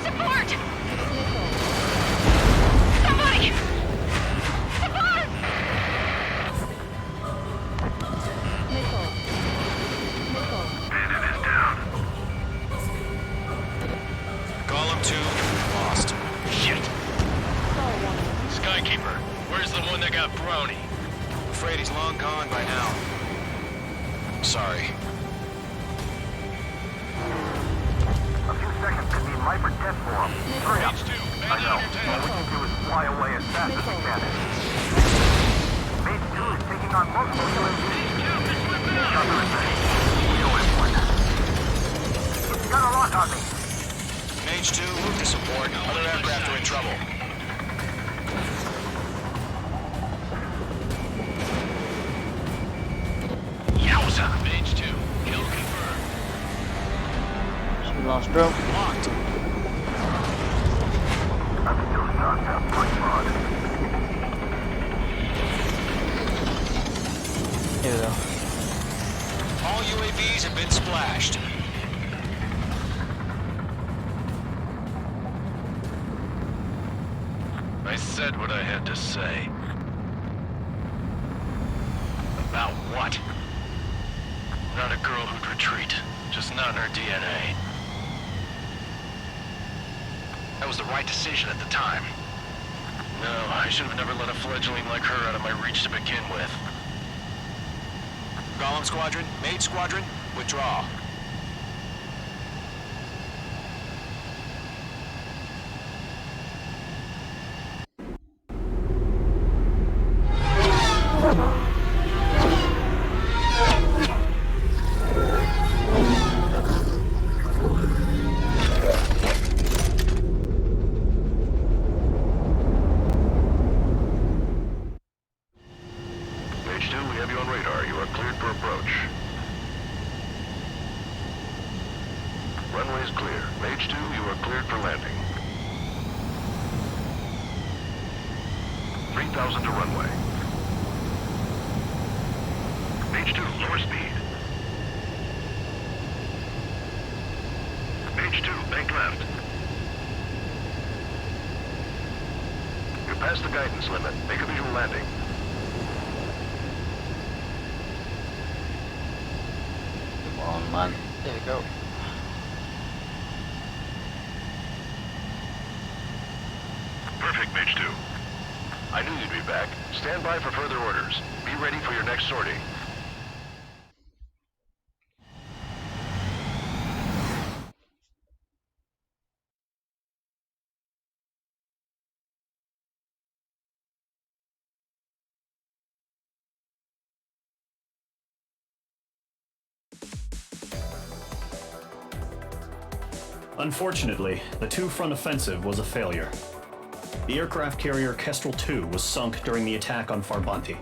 support! Somebody! Support! Nickel. Nickel. Bandit is down. Column 2, lost. Shit. Skykeeper, where's the one that got brownie? Afraid he's long gone by now. Sorry. A few seconds could mean life or death for him. Hurry up. Mage 2, I bandit know. on your All we tail. can do is fly away as fast as we can. Mage 2 is taking on multiple UAVs. Sharper is ready. Leo is one. It's got a lock on me. Mage 2, move to support. Other aircraft are in trouble. Yowza! Mage 2, kill confirmed. Should be last drone. Locked. I'm still shocked at my mod. Here we go. All UAVs have been splashed. I said what I had to say. About what? Not a girl who'd retreat. Just not in her DNA. That was the right decision at the time. No, I should have never let a fledgling like her out of my reach to begin with. Golem Squadron, Mage Squadron, withdraw. Mage 2, we have you on radar. You are cleared for approach. Runway is clear. Mage 2, you are cleared for landing. 3,000 to runway. Mage 2, lower speed. Mage 2, bank left. You're past the guidance limit. Make a visual landing. Come on, man. There we go. Perfect, Mage 2. I knew you'd be back. Stand by for further orders. Be ready for your next sortie. Unfortunately, the two-front offensive was a failure. The aircraft carrier Kestrel II was sunk during the attack on Farbanti.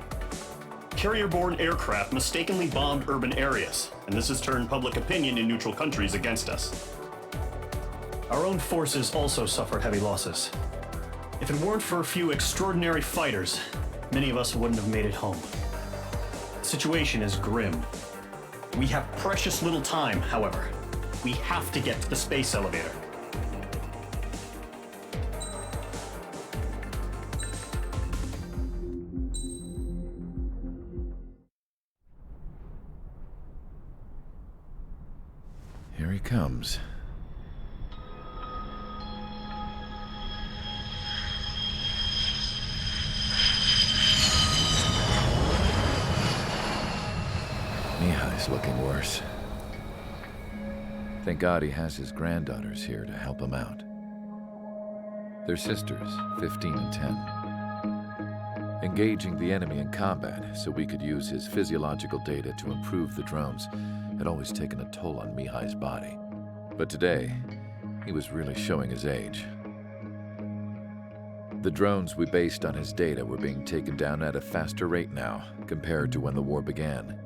Carrier-borne aircraft mistakenly bombed urban areas, and this has turned public opinion in neutral countries against us. Our own forces also suffered heavy losses. If it weren't for a few extraordinary fighters, many of us wouldn't have made it home. The situation is grim. We have precious little time, however. We have to get to the space elevator. Here he comes. Mihai's looking worse. Thank God he has his granddaughters here to help him out. They're sisters, 15 and 10. Engaging the enemy in combat so we could use his physiological data to improve the drones had always taken a toll on Mihai's body. But today, he was really showing his age. The drones we based on his data were being taken down at a faster rate now, compared to when the war began.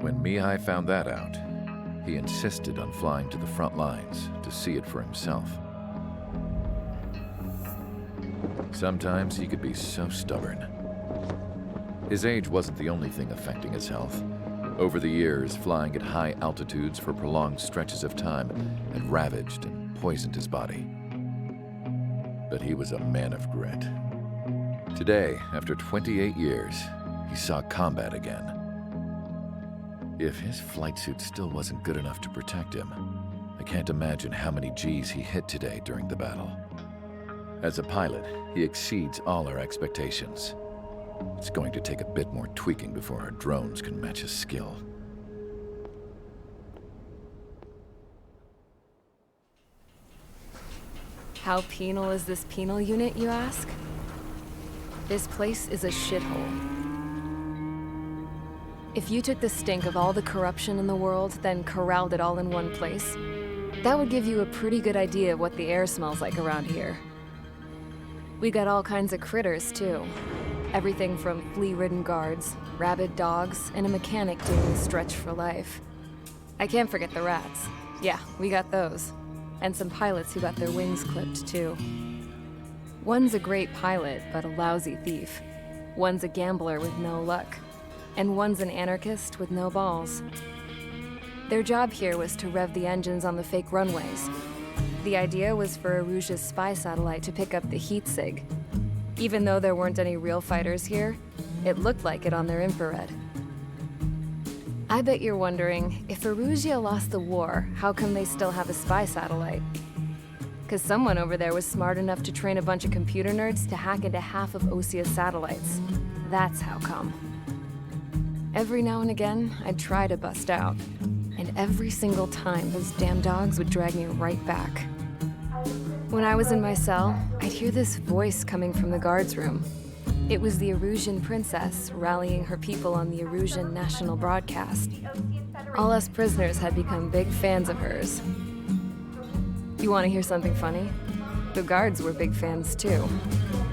When Mihai found that out, he insisted on flying to the front lines to see it for himself. Sometimes he could be so stubborn. His age wasn't the only thing affecting his health. Over the years, flying at high altitudes for prolonged stretches of time had ravaged and poisoned his body. But he was a man of grit. Today, after 28 years, he saw combat again. If his flight suit still wasn't good enough to protect him, I can't imagine how many G's he hit today during the battle. As a pilot, he exceeds all our expectations. It's going to take a bit more tweaking before our drones can match his skill. How penal is this penal unit, you ask? This place is a shithole. If you took the stink of all the corruption in the world, then corralled it all in one place, that would give you a pretty good idea of what the air smells like around here. We got all kinds of critters, too. Everything from flea-ridden guards, rabid dogs, and a mechanic doing the stretch for life. I can't forget the rats. Yeah, we got those. And some pilots who got their wings clipped, too. One's a great pilot, but a lousy thief. One's a gambler with no luck. And one's an anarchist with no balls. Their job here was to rev the engines on the fake runways. The idea was for Erusia's spy satellite to pick up the heat sig. Even though there weren't any real fighters here, it looked like it on their infrared. I bet you're wondering, if Erusia lost the war, how come they still have a spy satellite? 'Cause someone over there was smart enough to train a bunch of computer nerds to hack into half of Osia's satellites. That's how come. Every now and again, I'd try to bust out. And every single time, those damn dogs would drag me right back. When I was in my cell, I'd hear this voice coming from the guards room. It was the Erusian princess rallying her people on the Erusian national broadcast. All us prisoners had become big fans of hers. You want to hear something funny? The guards were big fans too.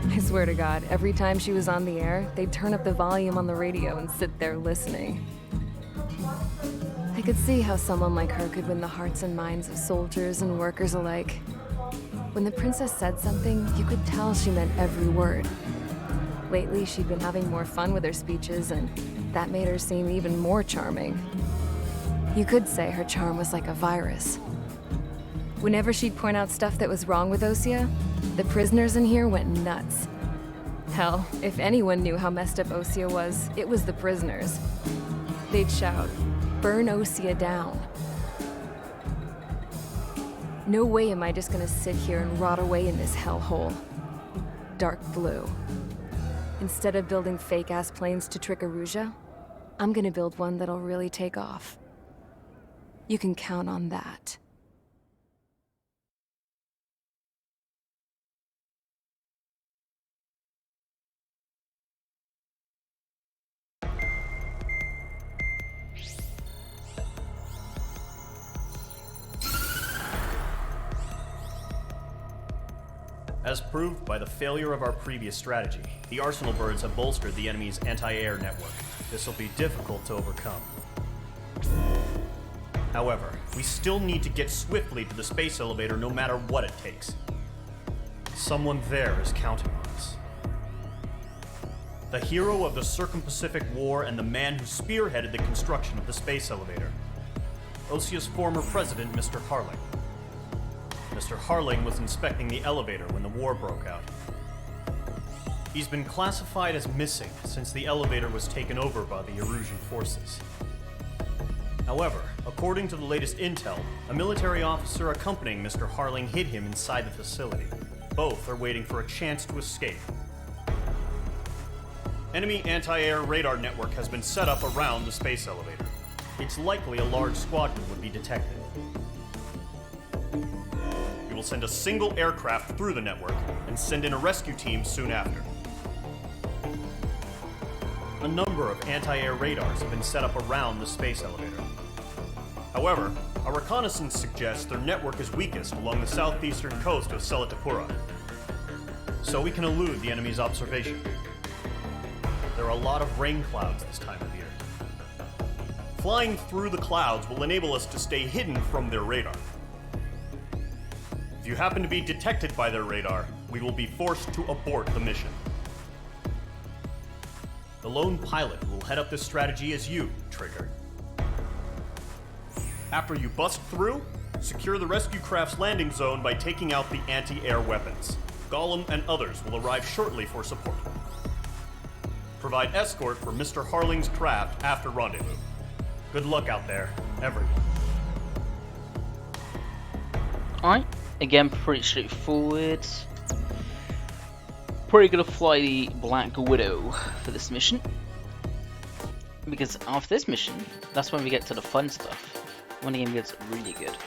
I swear to God, every time she was on the air, they'd turn up the volume on the radio and sit there listening. I could see how someone like her could win the hearts and minds of soldiers and workers alike. When the princess said something, you could tell she meant every word. Lately, she'd been having more fun with her speeches, and that made her seem even more charming. You could say her charm was like a virus. Whenever she'd point out stuff that was wrong with Osia, the prisoners in here went nuts. Hell, if anyone knew how messed up Osia was, it was the prisoners. They'd shout, "Burn Osia down." No way am I just gonna sit here and rot away in this hellhole. Dark blue. Instead of building fake-ass planes to trick Erusia, I'm gonna build one that'll really take off. You can count on that. As proved by the failure of our previous strategy, the Arsenal birds have bolstered the enemy's anti-air network. This will be difficult to overcome. However, we still need to get swiftly to the space elevator no matter what it takes. Someone there is counting on us. The hero of the Circum-Pacific War and the man who spearheaded the construction of the space elevator. Osia's former president, Mr. Harling. Mr. Harling was inspecting the elevator when the war broke out. He's been classified as missing since the elevator was taken over by the Erusian forces. However, according to the latest intel, a military officer accompanying Mr. Harling hid him inside the facility. Both are waiting for a chance to escape. Enemy anti-air radar network has been set up around the space elevator. It's likely a large squadron would be detected. We will send a single aircraft through the network and send in a rescue team soon after. A number of anti-air radars have been set up around the space elevator. However, our reconnaissance suggests their network is weakest along the southeastern coast of Selatapura, so we can elude the enemy's observation. There are a lot of rain clouds this time of year. Flying through the clouds will enable us to stay hidden from their radar. If you happen to be detected by their radar, we will be forced to abort the mission. The lone pilot who will head up this strategy is you, Trigger. After you bust through, secure the rescue craft's landing zone by taking out the anti-air weapons. Gollum and others will arrive shortly for support. Provide escort for Mr. Harling's craft after rendezvous. Good luck out there, everyone. Alright, again, pretty straightforward. Probably gonna fly the Black Widow for this mission. Because after this mission, that's when we get to the fun stuff. When the game gets really good.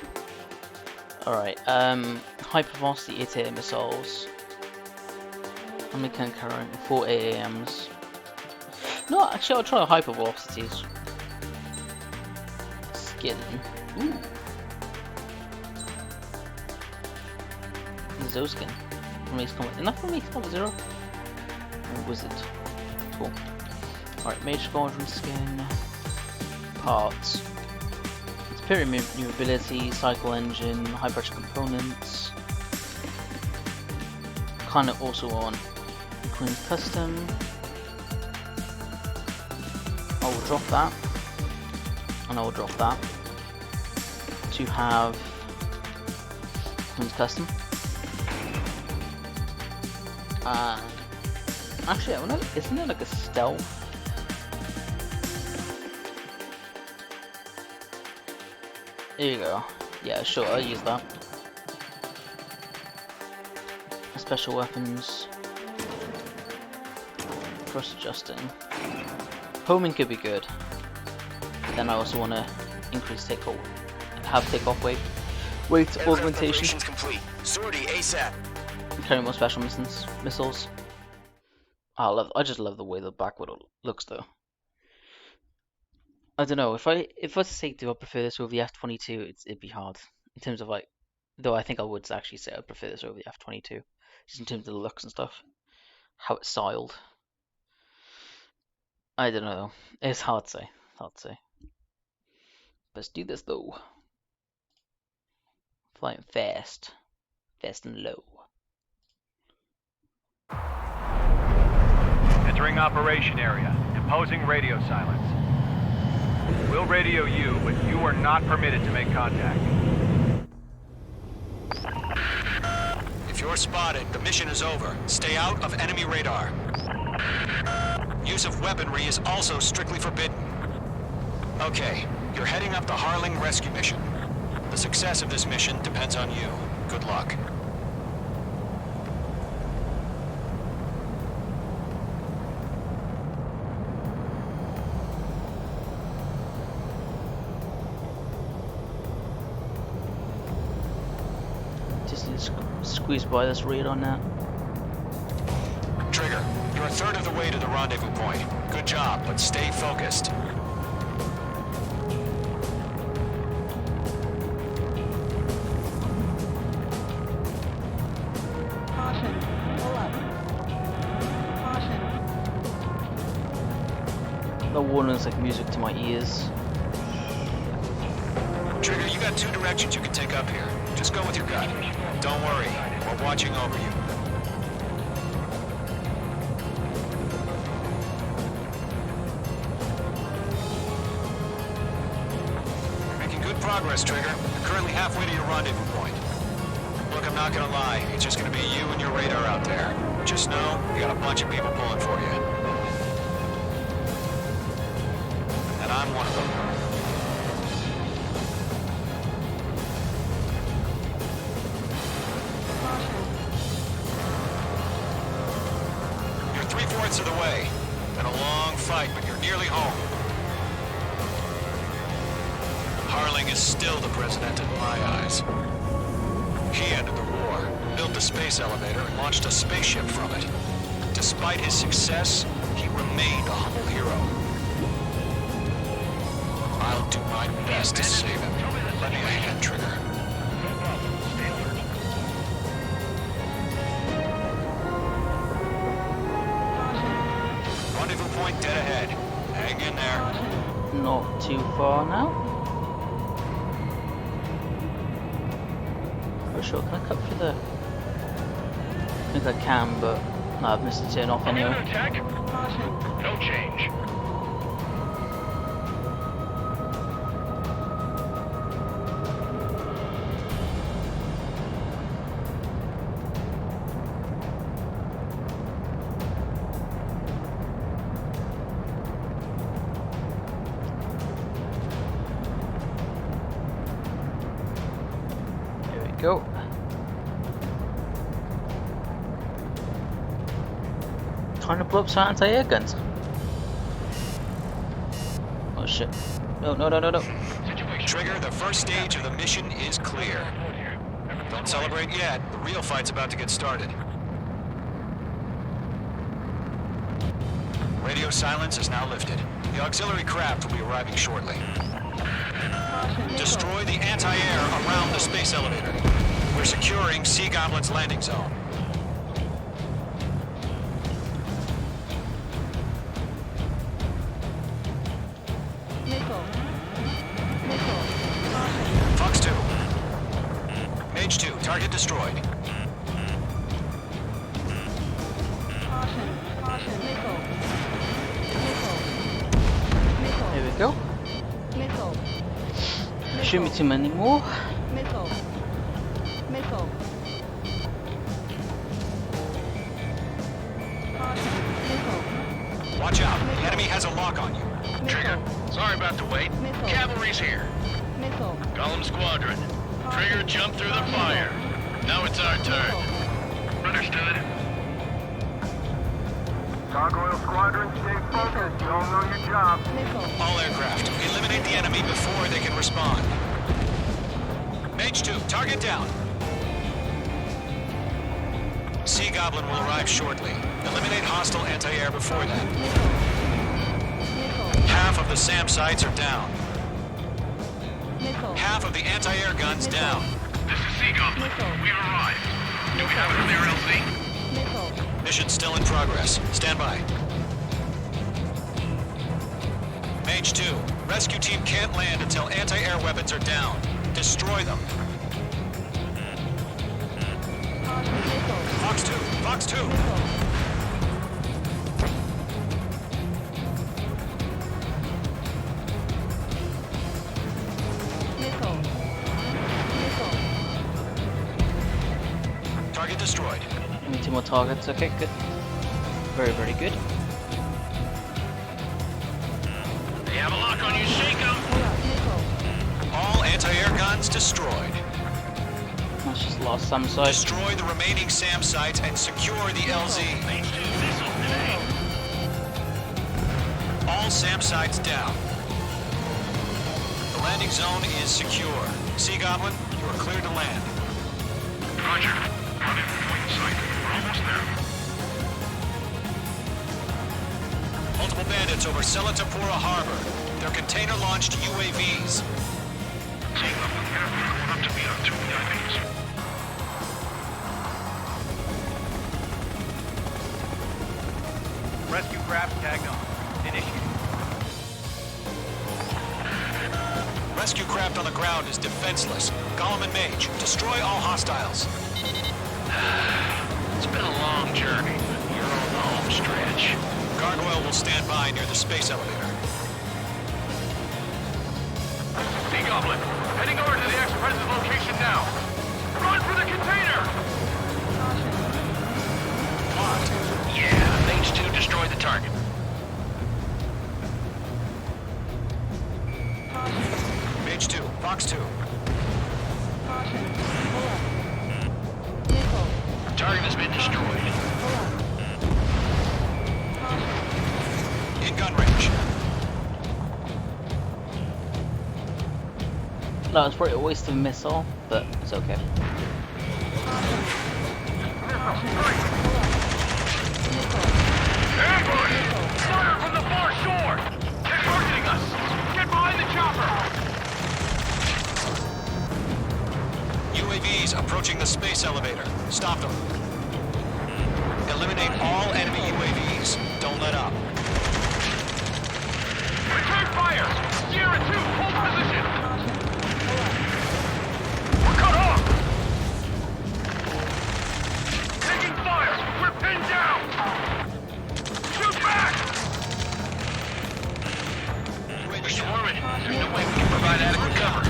Alright, hypervelocity AT missiles. How many can carry? 4 AAMs. No, actually, I'll try hypervelocities. Skin. Ooh. Zoskin. From Ace Combat. Enough from Ace Combat 0? Or Wizard. Cool. Alright, Mage Squadron skin. Parts. Superior maneuverability, cycle engine, high pressure components. Kinda also on Queen's Custom. I will drop that. And I will drop that. To have Queen's Custom. Actually, I wonder, isn't it like a stealth? There you go. Yeah, sure, I'll use that. Special weapons. Cross adjusting. Homing could be good. Then I also want to increase takeoff. Have takeoff weight. Weight augmentation. Complete. Sortie ASAP. Carry more special missiles. I just love the way the Black Widow looks though. I don't know, if I was to say, do I prefer this over the F-22, it'd be hard. In terms of like, though I think I would actually say I prefer this over the F-22. Just in terms of the looks and stuff. How it's styled. I don't know, it's hard to say. Let's do this though. Flying fast. Fast and low. Entering operation area. Imposing radio silence. We'll radio you, but you are not permitted to make contact. If you're spotted, the mission is over. Stay out of enemy radar. Use of weaponry is also strictly forbidden. Okay, you're heading up the Harling rescue mission. The success of this mission depends on you. Good luck. Squeeze by this radar now. Trigger, you're a third of the way to the rendezvous point. Good job, but stay focused. Caution. Pull up. Caution. The warning's like music to my ears. Trigger, you got two directions you can take up here. Just go with your gut. Don't worry, we're watching over you. You're making good progress, Trigger. You're currently halfway to your rendezvous point. Look, I'm not gonna lie, it's just gonna be you and your radar out there. Just know, you got a bunch of people pulling for you. And I'm one of them. Of the way. Been a long fight, but you're nearly home. Harling is still the president in my eyes. He ended the war, built the space elevator, and launched a spaceship from it. Despite his success, he remained a humble hero. I'll do my best to save him. Lend me a hand, Trigger. Point dead ahead. Hang in there. not too far now. Oh sure, can I cut through the... I think I can, but no, I've missed the turn off anyway. Attack? No change. There we go. Trying to blow up some anti-air guns. Oh shit. No. Trigger, the first stage of the mission is clear. Don't celebrate yet. The real fight's about to get started. Radio silence is now lifted. The auxiliary craft will be arriving shortly. Destroy the anti-air around the space elevator. We're securing Sea Goblin's landing zone. Fox 2. Mage 2, target destroyed. There we go. Shouldn't be too many more. Watch out, the enemy has a lock on you. Trigger, sorry about the wait. Cavalry's here. Golem Squadron. Trigger jumped through the fire. Now it's our turn. Understood. Gargoyle Squadron, stay focused. You all know your job. All aircraft, eliminate the enemy before they can respond. Mage 2, target down. Sea Goblin will arrive shortly. Eliminate hostile anti-air before that. Half of the SAM sites are down. Half of the anti-air guns down. This is Sea Goblin. We've arrived. Do we have a clear LZ? Mission still in progress. Stand by. Mage 2, rescue team can't land until anti-air weapons are down. Destroy them. Fox 2, Fox 2. Target destroyed. Need 2 more targets. Okay, good. Very, very good. They have a lock on you, shake 'em! All anti-air guns destroyed. That's just lost SAM site. Destroy the remaining SAM sites and secure the LZ. All SAM sites down. The landing zone is secure. Sea Goblin, you are cleared to land. Roger. Run in point sight. We're almost there. Multiple bandits over Selatapura Harbor. They're container-launched UAVs. Sea Goblin, careful going up to meet our 2 VIPs. Rescue craft tagged on. Initiated. Rescue craft on the ground is defenseless. Golem and Mage, destroy all hostiles. It's been a long journey, but we're on the home stretch. Gargoyle will stand by near the space elevator. Sea Goblin, heading over to the ex-president's location now. Run for the container! Locked. Yeah, Mage 2 destroyed the target. Mage 2, Fox 2. Target has been destroyed. In gun range. No, it's probably a waste of a missile, but it's okay. Ambush! Fire from the far shore! They're targeting us! Get behind the chopper! UAVs approaching the space elevator. Stop them. Eliminate all enemy UAVs. Don't let up. Return fire! Sierra 2, hold position! We're cut off! Taking fire! We're pinned down! Shoot back! Mr. Harmon, there's no way we can provide adequate cover.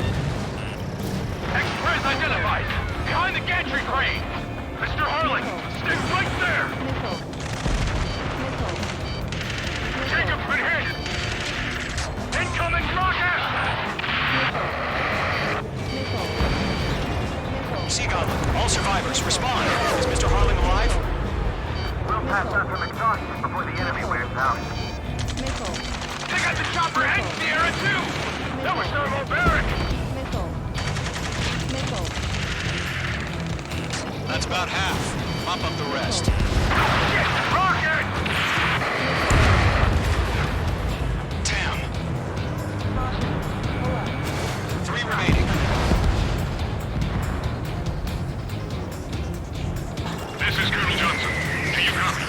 Express identified! Behind the gantry crane! Mr. Harling, stick right there! Jacob, been hit! Incoming rocket! Sea Goblin, all survivors, respond. Is Mr. Harling alive? We'll pass out from exhaustion before the enemy wears out. They got the chopper and Sierra 2! That was thermobaric! That's about half. Mop up the rest. Rocket! Tam. 3 remaining. This is Colonel Johnson. Do you copy?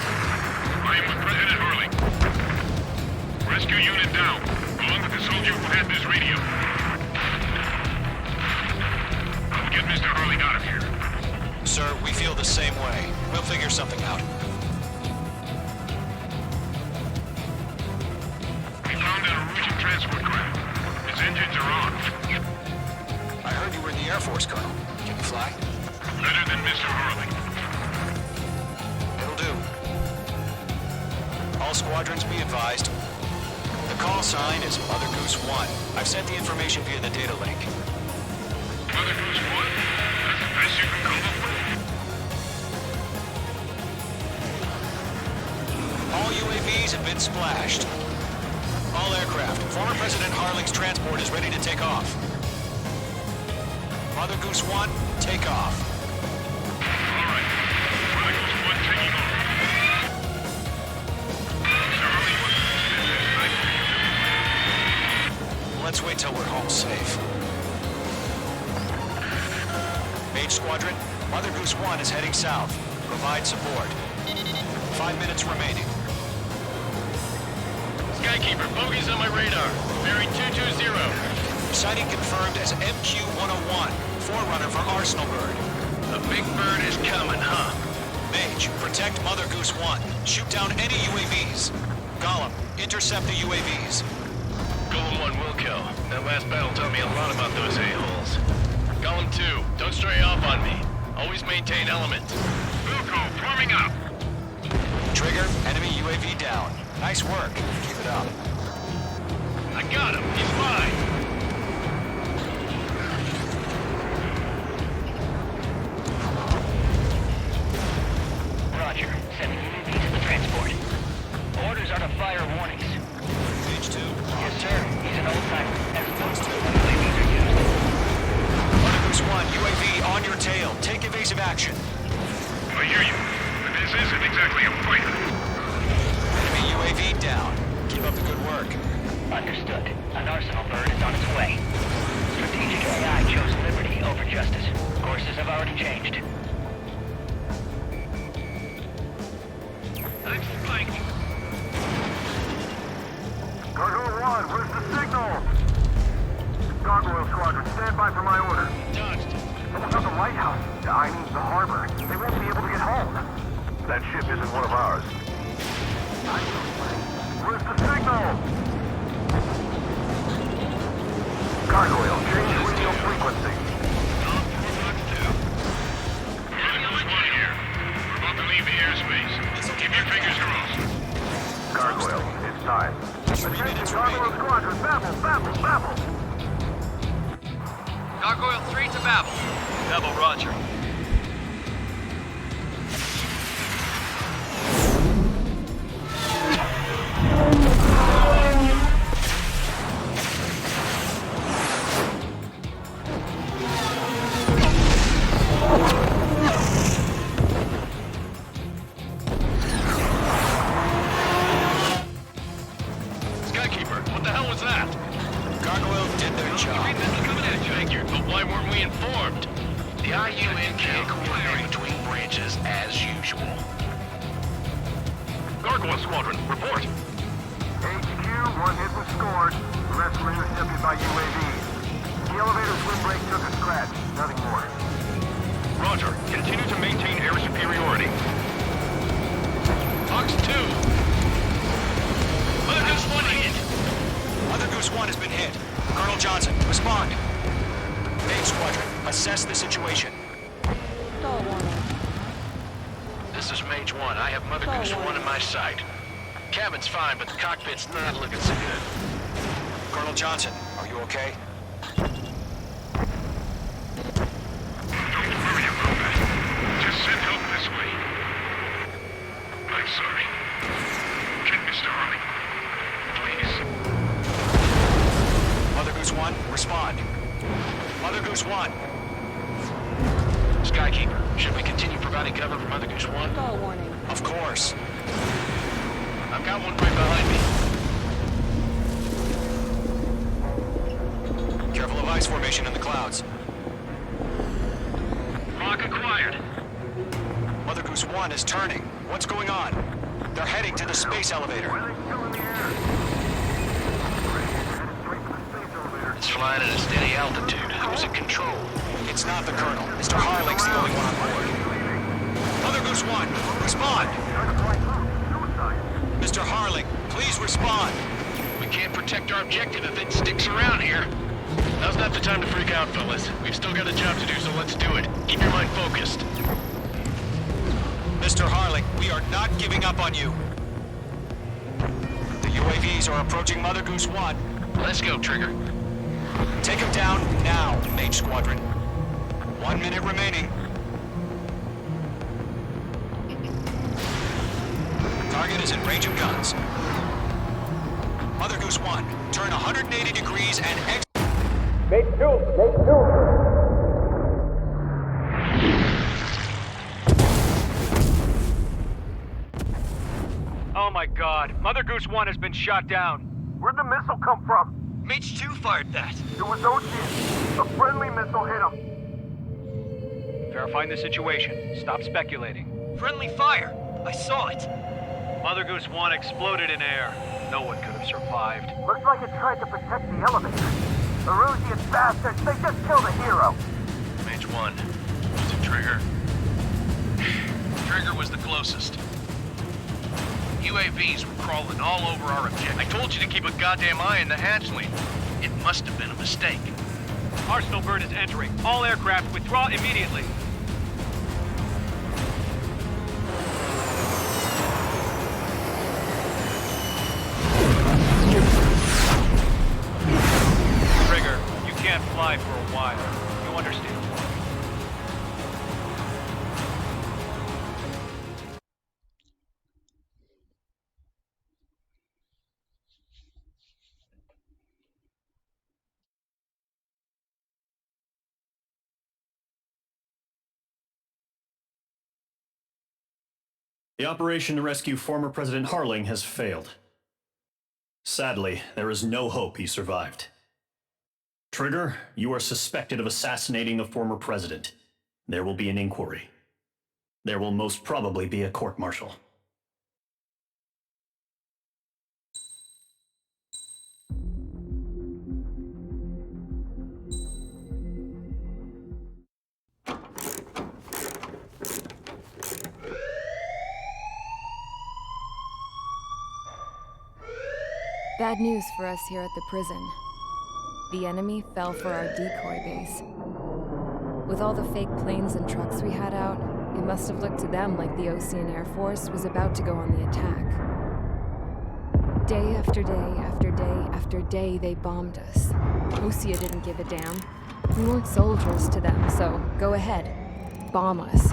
I am with President Harling. Rescue unit down, along with the soldier who had this radio. I'll get Mr. Harling out of here. Sir, we feel the same way. We'll figure something out. We found an Erusian transport craft. Its engines are on. I heard you were in the Air Force, Colonel. Can you fly? Better than Mr. Harling. It'll do. All squadrons be advised. The call sign is Mother Goose 1. I've sent the information via the data link. Mother Goose 1? That's the best you can come up with? All UAVs have been splashed. All aircraft. Former President Harling's transport is ready to take off. Mother Goose 1, take off. All right. Mother Goose 1 taking off. Mr. Harling, Let's wait till we're home safe. Mage Squadron, Mother Goose 1 is heading south. Provide support. 5 minutes remaining. Skykeeper, bogey's on my radar. Bearing 220. Sighting confirmed as MQ-101, forerunner for Arsenal Bird. The big bird is coming, huh? Mage, protect Mother Goose 1. Shoot down any UAVs. Gollum, intercept the UAVs. Golem 1 will kill. That last battle taught me a lot about those a-holes. Golem 2, don't stray off on me. Always maintain element. Wilco, forming up. Trigger, enemy UAV down. Nice work. Keep it up. I got him. He's mine. Roger. Sending UAVs to the transport. Orders are to fire warnings. Page 2. Yes, sir. He's an old-timer. As opposed to when UAVs are used. Mother Goose 1, UAV on your tail. Take evasive action. I hear you. But this isn't exactly a fighter. Enemy UAV down. Keep up the good work. Understood. An Arsenal bird is on its way. Strategic AI chose liberty over justice. Courses have already changed. I'm spiking. Gargoyle 1, where's the signal? Gargoyle Squadron, stand by for my order. Dodged. What about the lighthouse? I mean, the harbor. They won't be able to get home. That ship isn't one of ours. Where's the signal? Gargoyle, change radio frequency. We're about to leave the airspace. Keep your fingers crossed. Gargoyle, it's time. Attention, Gargoyle Squadron, Babel, Babel, Babel! Gargoyle 3 to Babel. Babel, roger. Skykeeper, what the hell was that? Gargoyle did their job. Figured, but why weren't we informed? The IUN can't coordinate between branches as usual. Gargoyle Squadron, report. HQ, one hit was scored. The rest were intercepted by UAVs. The elevator's windbreak took a scratch. Nothing more. Roger. Continue to maintain air superiority. Fox 2. Mother Goose 1 hit. Mother Goose 1 has been hit. Colonel Johnson, respond. Main Squadron, assess the situation. This is Mage 1. I have Mother Goose 1 in my sight. Cabin's fine, but the cockpit's not looking so good. Colonel Johnson, are you okay? Don't worry about that. Just send help this way. I'm sorry. Get Mr. Harley. Please. Mother Goose 1, respond. Mother Goose 1. Skykeeper, should we continue providing cover for Mother Goose 1? Call warning. Of course. I've got one right behind me. Careful of ice formation in the clouds. Lock acquired. Mother Goose 1 is turning. What's going on? They're heading to the space elevator. It's flying at a steady altitude. Who's in control? It's not the Colonel. Mr. Harling's the only one on board. Mother Goose 1, respond! Mr. Harling, please respond! We can't protect our objective if it sticks around here. Now's not the time to freak out, fellas. We've still got a job to do, so let's do it. Keep your mind focused. Mr. Harling, we are not giving up on you. The UAVs are approaching Mother Goose 1. Let's go, Trigger. Take him down now, Mage Squadron. 1 minute remaining. Target is in range of guns. Mother Goose 1, turn 180 degrees and exit. Make two. Oh my god. Mother Goose 1 has been shot down. Where'd the missile come from? Mage 2 fired that. It was Ocean. A friendly missile hit him. Verifying the situation. Stop speculating. Friendly fire. I saw it. Mother Goose 1 exploded in air. No one could have survived. Looks like it tried to protect the elevator. Erusian bastards, they just killed a hero. Mage 1. Was it Trigger? Trigger was the closest. UAVs were crawling all over our objective. I told you to keep a goddamn eye on the hatchling. It must have been a mistake. Arsenal bird is entering. All aircraft withdraw immediately. Trigger, you can't fly for a while. You understand? The operation to rescue former President Harling has failed. Sadly, there is no hope he survived. Trigger, you are suspected of assassinating the former president. There will be an inquiry. There will most probably be a court-martial. Bad news for us here at the prison. The enemy fell for our decoy base. With all the fake planes and trucks we had out, it must have looked to them like the Ocean Air Force was about to go on the attack. Day after day after day after day, they bombed us. Osea didn't give a damn. We weren't soldiers to them, so go ahead. Bomb us.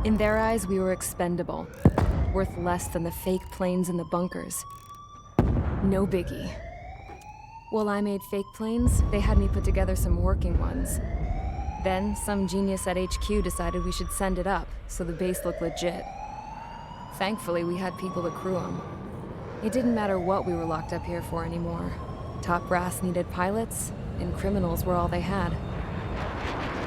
In their eyes, we were expendable. Worth less than the fake planes in the bunkers. No biggie. While I made fake planes, they had me put together some working ones. Then, some genius at HQ decided we should send it up, so the base looked legit. Thankfully, we had people to crew them. It didn't matter what we were locked up here for anymore. Top brass needed pilots, and criminals were all they had.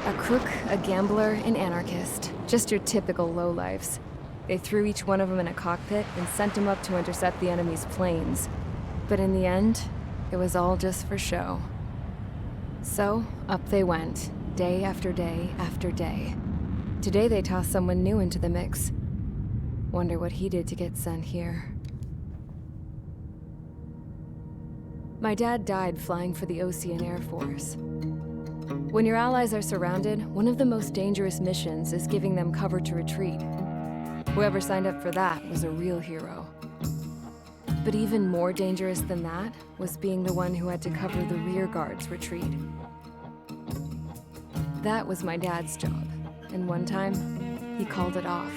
A crook, a gambler, an anarchist. Just your typical lowlifes. They threw each one of them in a cockpit and sent them up to intercept the enemy's planes. But in the end, it was all just for show. So, up they went, day after day after day. Today they tossed someone new into the mix. Wonder what he did to get sent here. My dad died flying for the Osean Air Force. When your allies are surrounded, one of the most dangerous missions is giving them cover to retreat. Whoever signed up for that was a real hero. But even more dangerous than that was being the one who had to cover the rear guard's retreat. That was my dad's job, and one time, he called it off.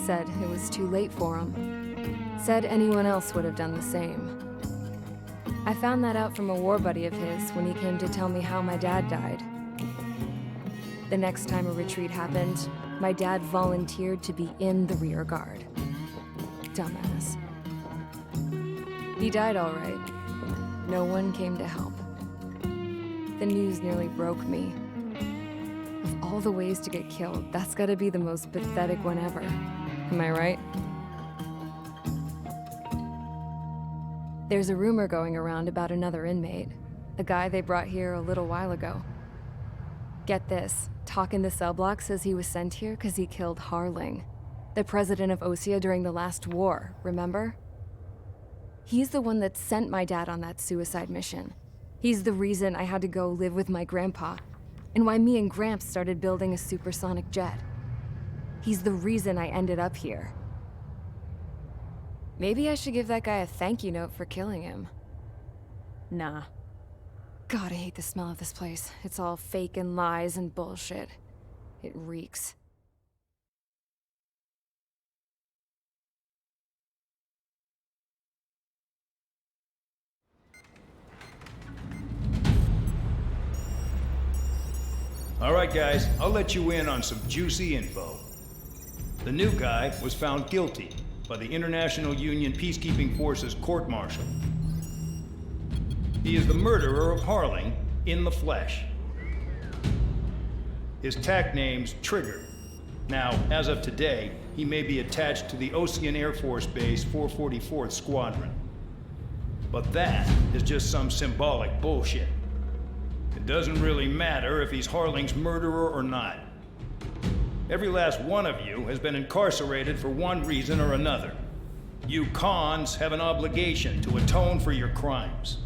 Said it was too late for him. Said anyone else would have done the same. I found that out from a war buddy of his when he came to tell me how my dad died. The next time a retreat happened, my dad volunteered to be in the rear guard. Dumbass. He died all right. No one came to help. The news nearly broke me. Of all the ways to get killed, that's gotta be the most pathetic one ever. Am I right? There's a rumor going around about another inmate. A guy they brought here a little while ago. Get this, talk in the cell block says he was sent here because he killed Harling, the president of Osea during the last war, remember? He's the one that sent my dad on that suicide mission. He's the reason I had to go live with my grandpa, and why me and Gramps started building a supersonic jet. He's the reason I ended up here. Maybe I should give that guy a thank you note for killing him. Nah. God, I hate the smell of this place. It's all fake and lies and bullshit. It reeks. All right, guys, I'll let you in on some juicy info. The new guy was found guilty by the International Union Peacekeeping Forces court-martial. He is the murderer of Harling in the flesh. His TAC name's Trigger. Now, as of today, he may be attached to the Osean Air Force Base 444th Squadron. But that is just some symbolic bullshit. It doesn't really matter if he's Harling's murderer or not. Every last one of you has been incarcerated for one reason or another. You cons have an obligation to atone for your crimes.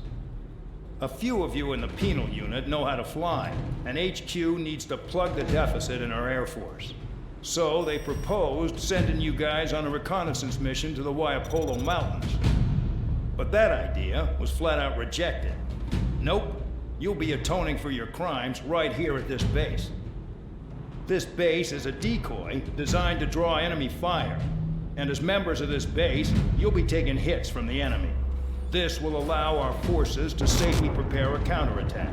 A few of you in the penal unit know how to fly, and HQ needs to plug the deficit in our Air Force. So they proposed sending you guys on a reconnaissance mission to the Waiapolo Mountains. But that idea was flat out rejected. Nope, you'll be atoning for your crimes right here at this base. This base is a decoy designed to draw enemy fire, and as members of this base, you'll be taking hits from the enemy. This will allow our forces to safely prepare a counterattack.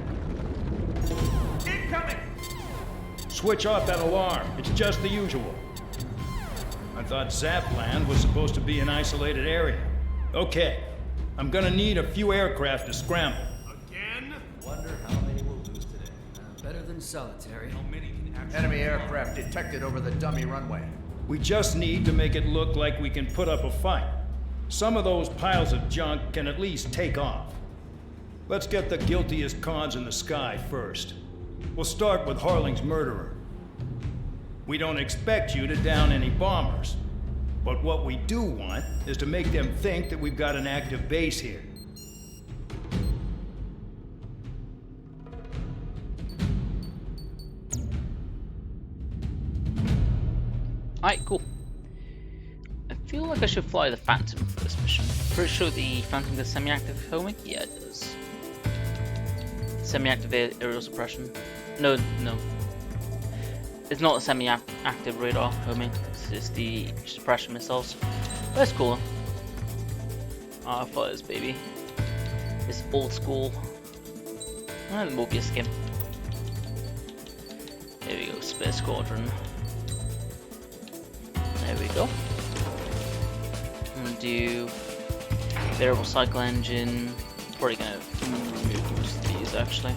Incoming! Switch off that alarm. It's just the usual. I thought Zapland was supposed to be an isolated area. Okay, I'm gonna need a few aircraft to scramble. Again? Wonder how many we'll lose today. Better than solitary. How many can actually... Enemy aircraft detected over the dummy runway. We just need to make it look like we can put up a fight. Some of those piles of junk can at least take off. Let's get the guiltiest cons in the sky first. We'll start with Harling's murderer. We don't expect you to down any bombers, but what we do want is to make them think that we've got an active base here. Alright, cool. I feel like I should fly the Phantom for this mission. Pretty sure the Phantom does semi-active homing? Yeah, it does. Semi-active aerial suppression. No. It's not a semi-active radar homing. It's just the suppression missiles. That's cool. I'll fly this baby. It's old school. And the Mobius skin. There we go, Space Squadron. There we go. I'm gonna do variable cycle engine. Probably gonna remove most of these actually.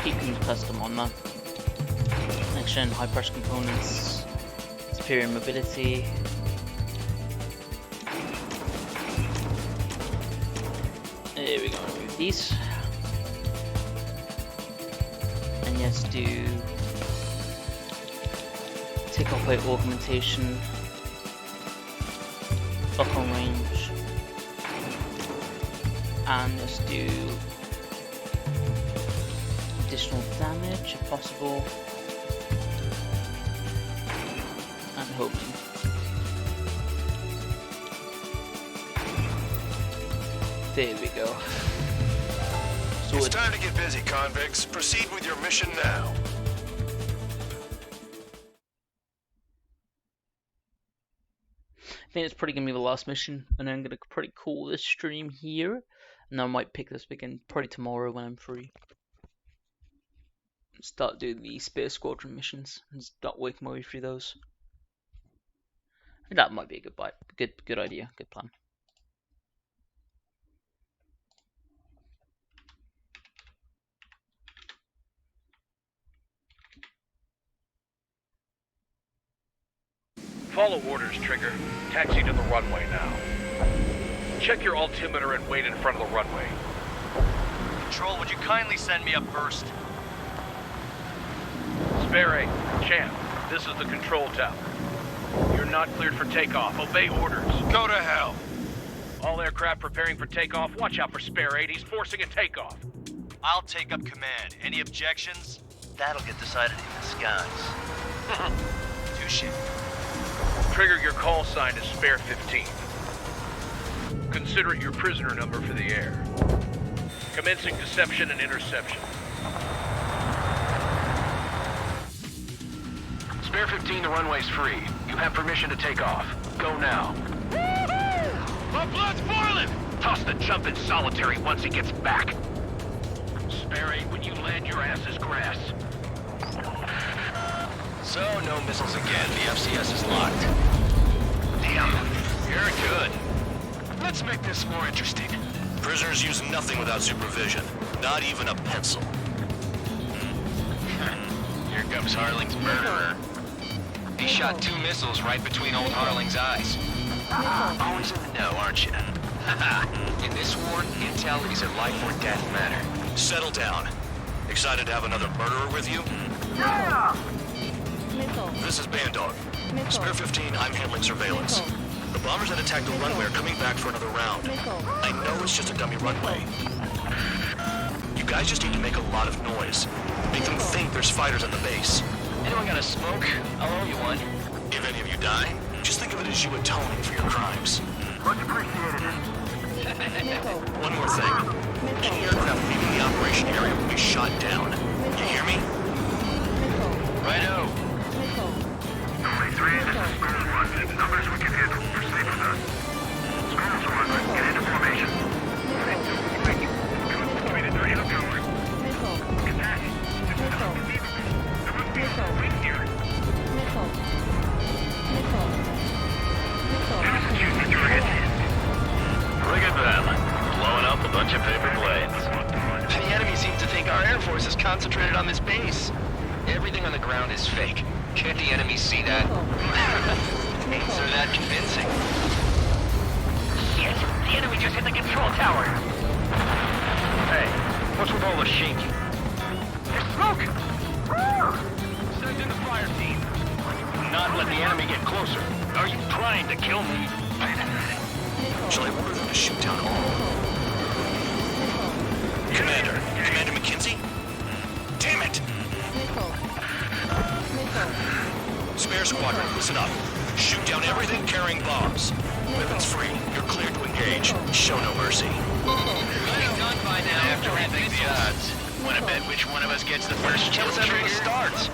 Keep them custom on that. Next gen high pressure components. Superior mobility. these. And let's do take off by augmentation, lock on range, and let's do additional damage if possible, and hope. There we go. It's time to get busy, convicts. Proceed with your mission now. I think it's probably gonna be the last mission, and I'm gonna probably call this stream here, and I might pick this again probably tomorrow when I'm free. Start doing the Spear Squadron missions and start working my way through those. And that might be a good idea, good plan. Follow orders, Trigger. Taxi to the runway now. Check your altimeter and wait in front of the runway. Control, would you kindly send me up first? Spare 8, Champ, this is the control tower. You're not cleared for takeoff. Obey orders. Go to hell. All aircraft preparing for takeoff. Watch out for Spare 8. He's forcing a takeoff. I'll take up command. Any objections? That'll get decided in the skies. Touche. Trigger, your call sign is Spare 15. Consider it your prisoner number for the air. Commencing deception and interception. Spare 15, the runway's free. You have permission to take off. Go now. My blood's boiling! Toss the jump in solitary once he gets back. Spare 8, when you land, your ass is grass. So, no missiles again. The FCS is locked. Damn, You're good. Let's make this more interesting. Prisoners use nothing without supervision. Not even a pencil. Here comes Harling's murderer. He shot 2 missiles right between old Harling's eyes. Always in the know, aren't you? In this war, intel is a life or death matter. Settle down. Excited to have another murderer with you? Yeah! This is Bandog. Spare 15, I'm handling surveillance. The bombers that attacked the runway are coming back for another round. I know it's just a dummy runway. You guys just need to make a lot of noise. Make them think there's fighters at the base. Anyone got a smoke? I'll owe you one. If any of you die, just think of it as you atoning for your crimes. Much appreciated. One more thing. Any aircraft leaving the operation area will be shot down. You hear me? Righto. Only 3, this is School 1. Numbers we can handle. Proceed with us. School 1, get into formation. Concentrate in their inner power. Attack. This is unbelievable. There must be a wing here. Execute the target. Look at them. Blowing up a bunch of paper planes. The enemy seems to think our Air Force is concentrated on this base. Everything on the ground is fake. Can't the enemy see that? Ain't so that convincing. Shit! The enemy just hit the control tower! Hey, what's with all the shaking? There's smoke! Send in the fire team. Do not let the enemy get closer. Are you trying to kill me? Shall I order them to shoot down all? Commander McKenzie? Damn it! Spare Squadron, listen up. Shoot down everything carrying bombs. Weapons free. You're cleared to engage. Show no mercy. Done by now. I have to rethink the odds. Wanna bet which one of us gets the first kill trigger? Starts.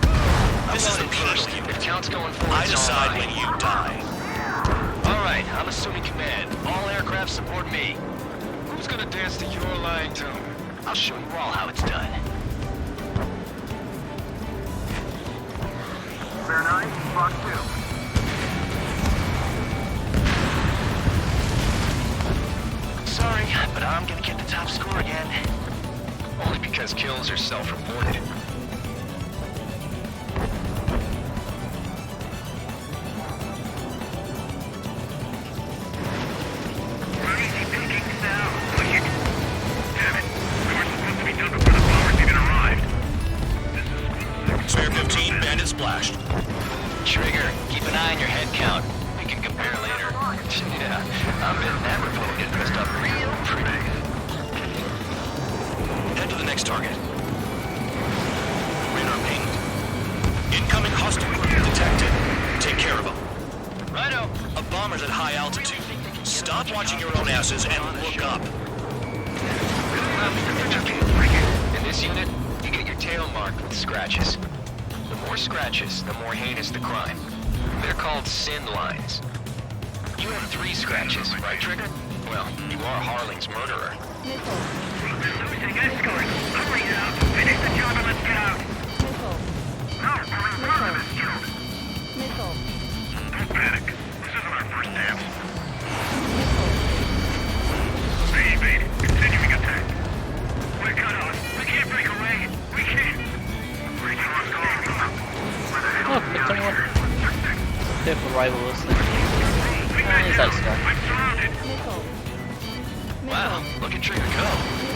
This isn't personal. If counts going forward, I decide when you die. Alright, I'm assuming command. All aircraft support me. Who's gonna dance to your lying tune? I'll show you all how it's done. Spare 9, Fox 2. Sorry, but I'm gonna get the top score again. Only because kills are self-reported. Crazy pickings now. Push it. Damn it. blast. Trigger, keep an eye on your head count. We can compare later. Yeah, I'm betting that remote gets messed up real pretty. Head to the next target. Radar pinged. Incoming hostile group detected. Take care of them. Righto. A bomber's at high altitude. Stop watching your own asses and look up. In this unit, you get your tail marked with scratches. The more scratches, the more heinous the crime. They're called sin lines. You have 3 scratches, right, Trigger? Well, you are Harling's murderer. Losing escort. Hurry now. Finish the job and let's get out. No, only one of us killed. Don't panic. This isn't our first dance. Evade. Continuing attack. We're cut off. We can't break away. We can't. Breach lost all. Where the hell Oh, picked someone. Careful rival listening. He's out of sky. I'm surrounded. Wow, look at Trigger go.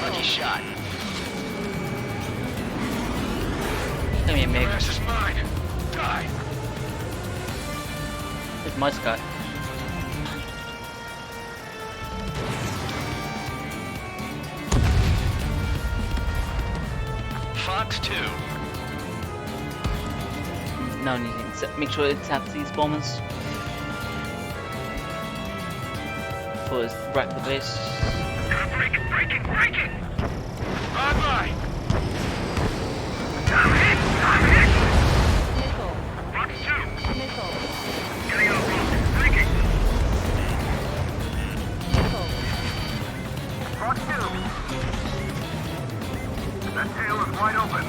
Lucky shot. Give me a mig. This is mine. Die. It's my Scott. Fox 2. Now you need to make sure it taps these bombers. For his wreck the base. Breaking! Bye-bye! I'm hit! Fox 2! Getting out wrong. Breaking! Fox 2! That tail is wide open.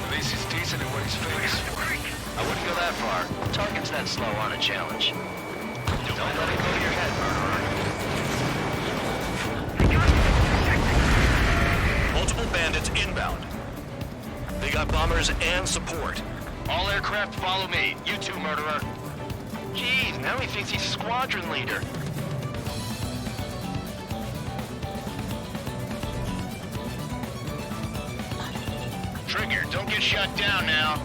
At least he's decent at what he's faced. I wouldn't go that far. Target's that slow on a challenge. Don't let it go to your head, murderer. Multiple bandits inbound. They got bombers and support. All aircraft follow me. You too, murderer. Jeez, now he thinks he's squadron leader. Trigger, don't get shut down now.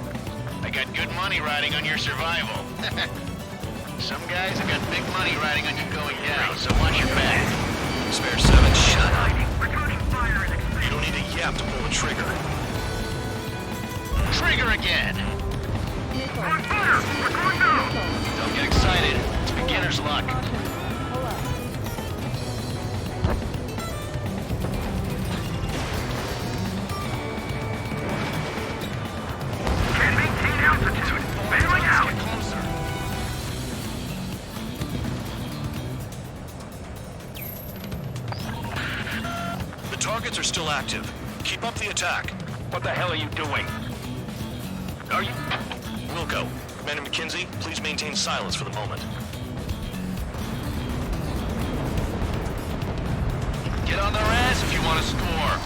I got good money riding on your survival. Some guys have got big money riding on you going down, so watch your back. Spare 7, shut up. You don't need a yap to pull the trigger. Trigger again! Don't get excited. It's beginner's luck. Can't maintain altitude. Bailing out. Get closer. The targets are still active. Keep up the attack. What the hell are you doing? Are you... Wilco, Commander McKenzie, please maintain silence for the moment. Get on their ass if you want to score.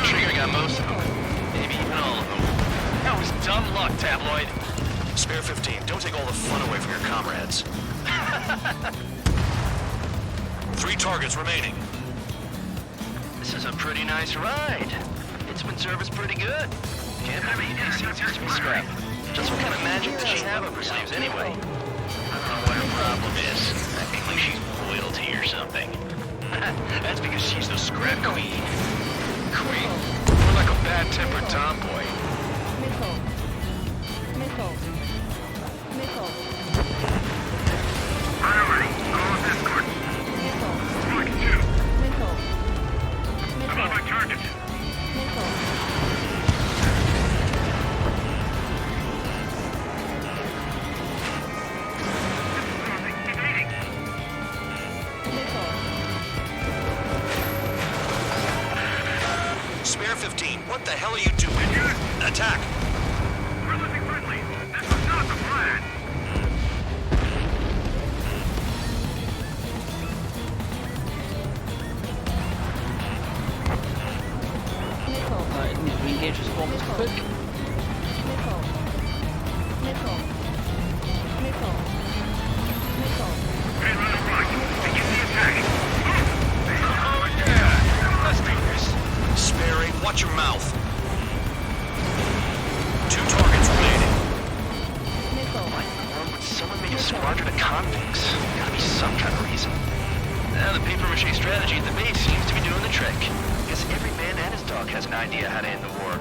Trigger got most of them. Maybe even all of them. That was dumb luck, Tabloid. Spare 15, don't take all the fun away from your comrades. 3 targets remaining. This is a pretty nice ride. It's been serviced pretty good. Can't believe these things used to be scrapped. Just what kind of magic does she have up her sleeves anyway? I don't know what her problem is. Acting like she's royalty or something. That's because she's the scrap queen. Queen? More like a bad-tempered tomboy. Alright, all escort. Fox 2. I'm on my target. Spare 15, what the hell are you doing? Attack! We're losing friendly. This was not the plan. convicts. Gotta be some kind of reason. The papier-mâché strategy at the base seems to be doing the trick. Guess every man and his dog has an idea how to end the war.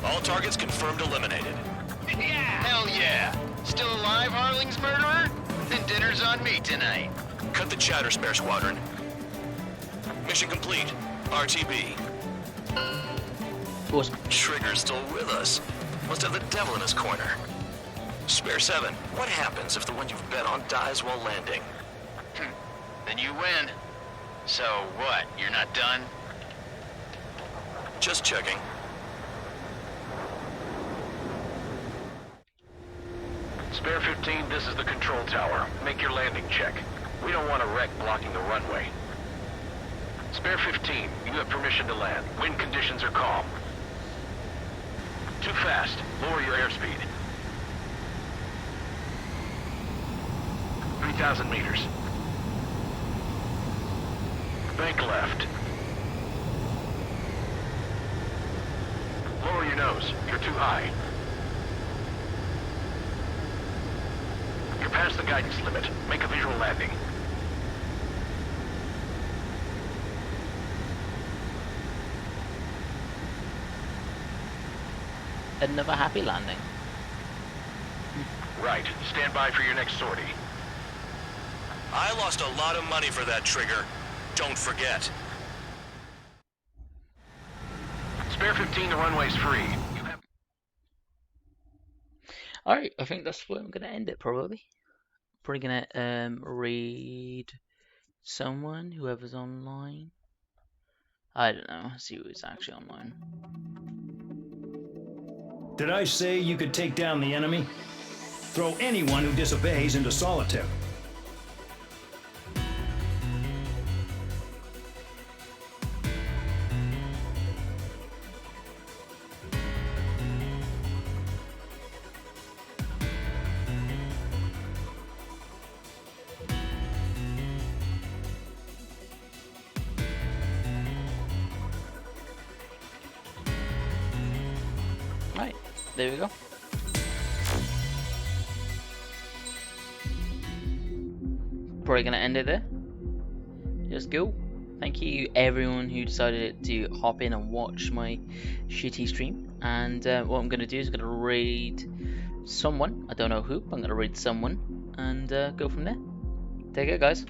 All targets confirmed eliminated. Yeah! Hell yeah! Still alive, Harling's murderer? Then dinner's on me tonight. Cut the chatter, Spare Squadron. Mission complete. RTB. Awesome. Trigger's still with us. Must have the devil in his corner. Spare 7, what happens if the one you've bet on dies while landing? Then you win. So what, you're not done? Just checking. Spare 15, this is the control tower. Make your landing check. We don't want a wreck blocking the runway. Spare 15, you have permission to land. Wind conditions are calm. Too fast. Lower your airspeed. 3,000 meters. Bank left. Lower your nose. You're too high. You're past the guidance limit. Make a visual landing. Another happy landing. Right. Stand by for your next sortie. I lost a lot of money for that, Trigger. Don't forget. Spare 15, the runway's free. Alright, I think that's where I'm gonna end it probably. Probably gonna read someone, whoever's online. I don't know, see who's actually online. Did I say you could take down the enemy? Throw anyone who disobeys into solitary. Right, there we go. Probably gonna end it there. Just go. Thank you everyone who decided to hop in and watch my shitty stream. And what I'm gonna do is I'm gonna raid someone. I don't know who, but I'm gonna raid someone and go from there. Take care, guys.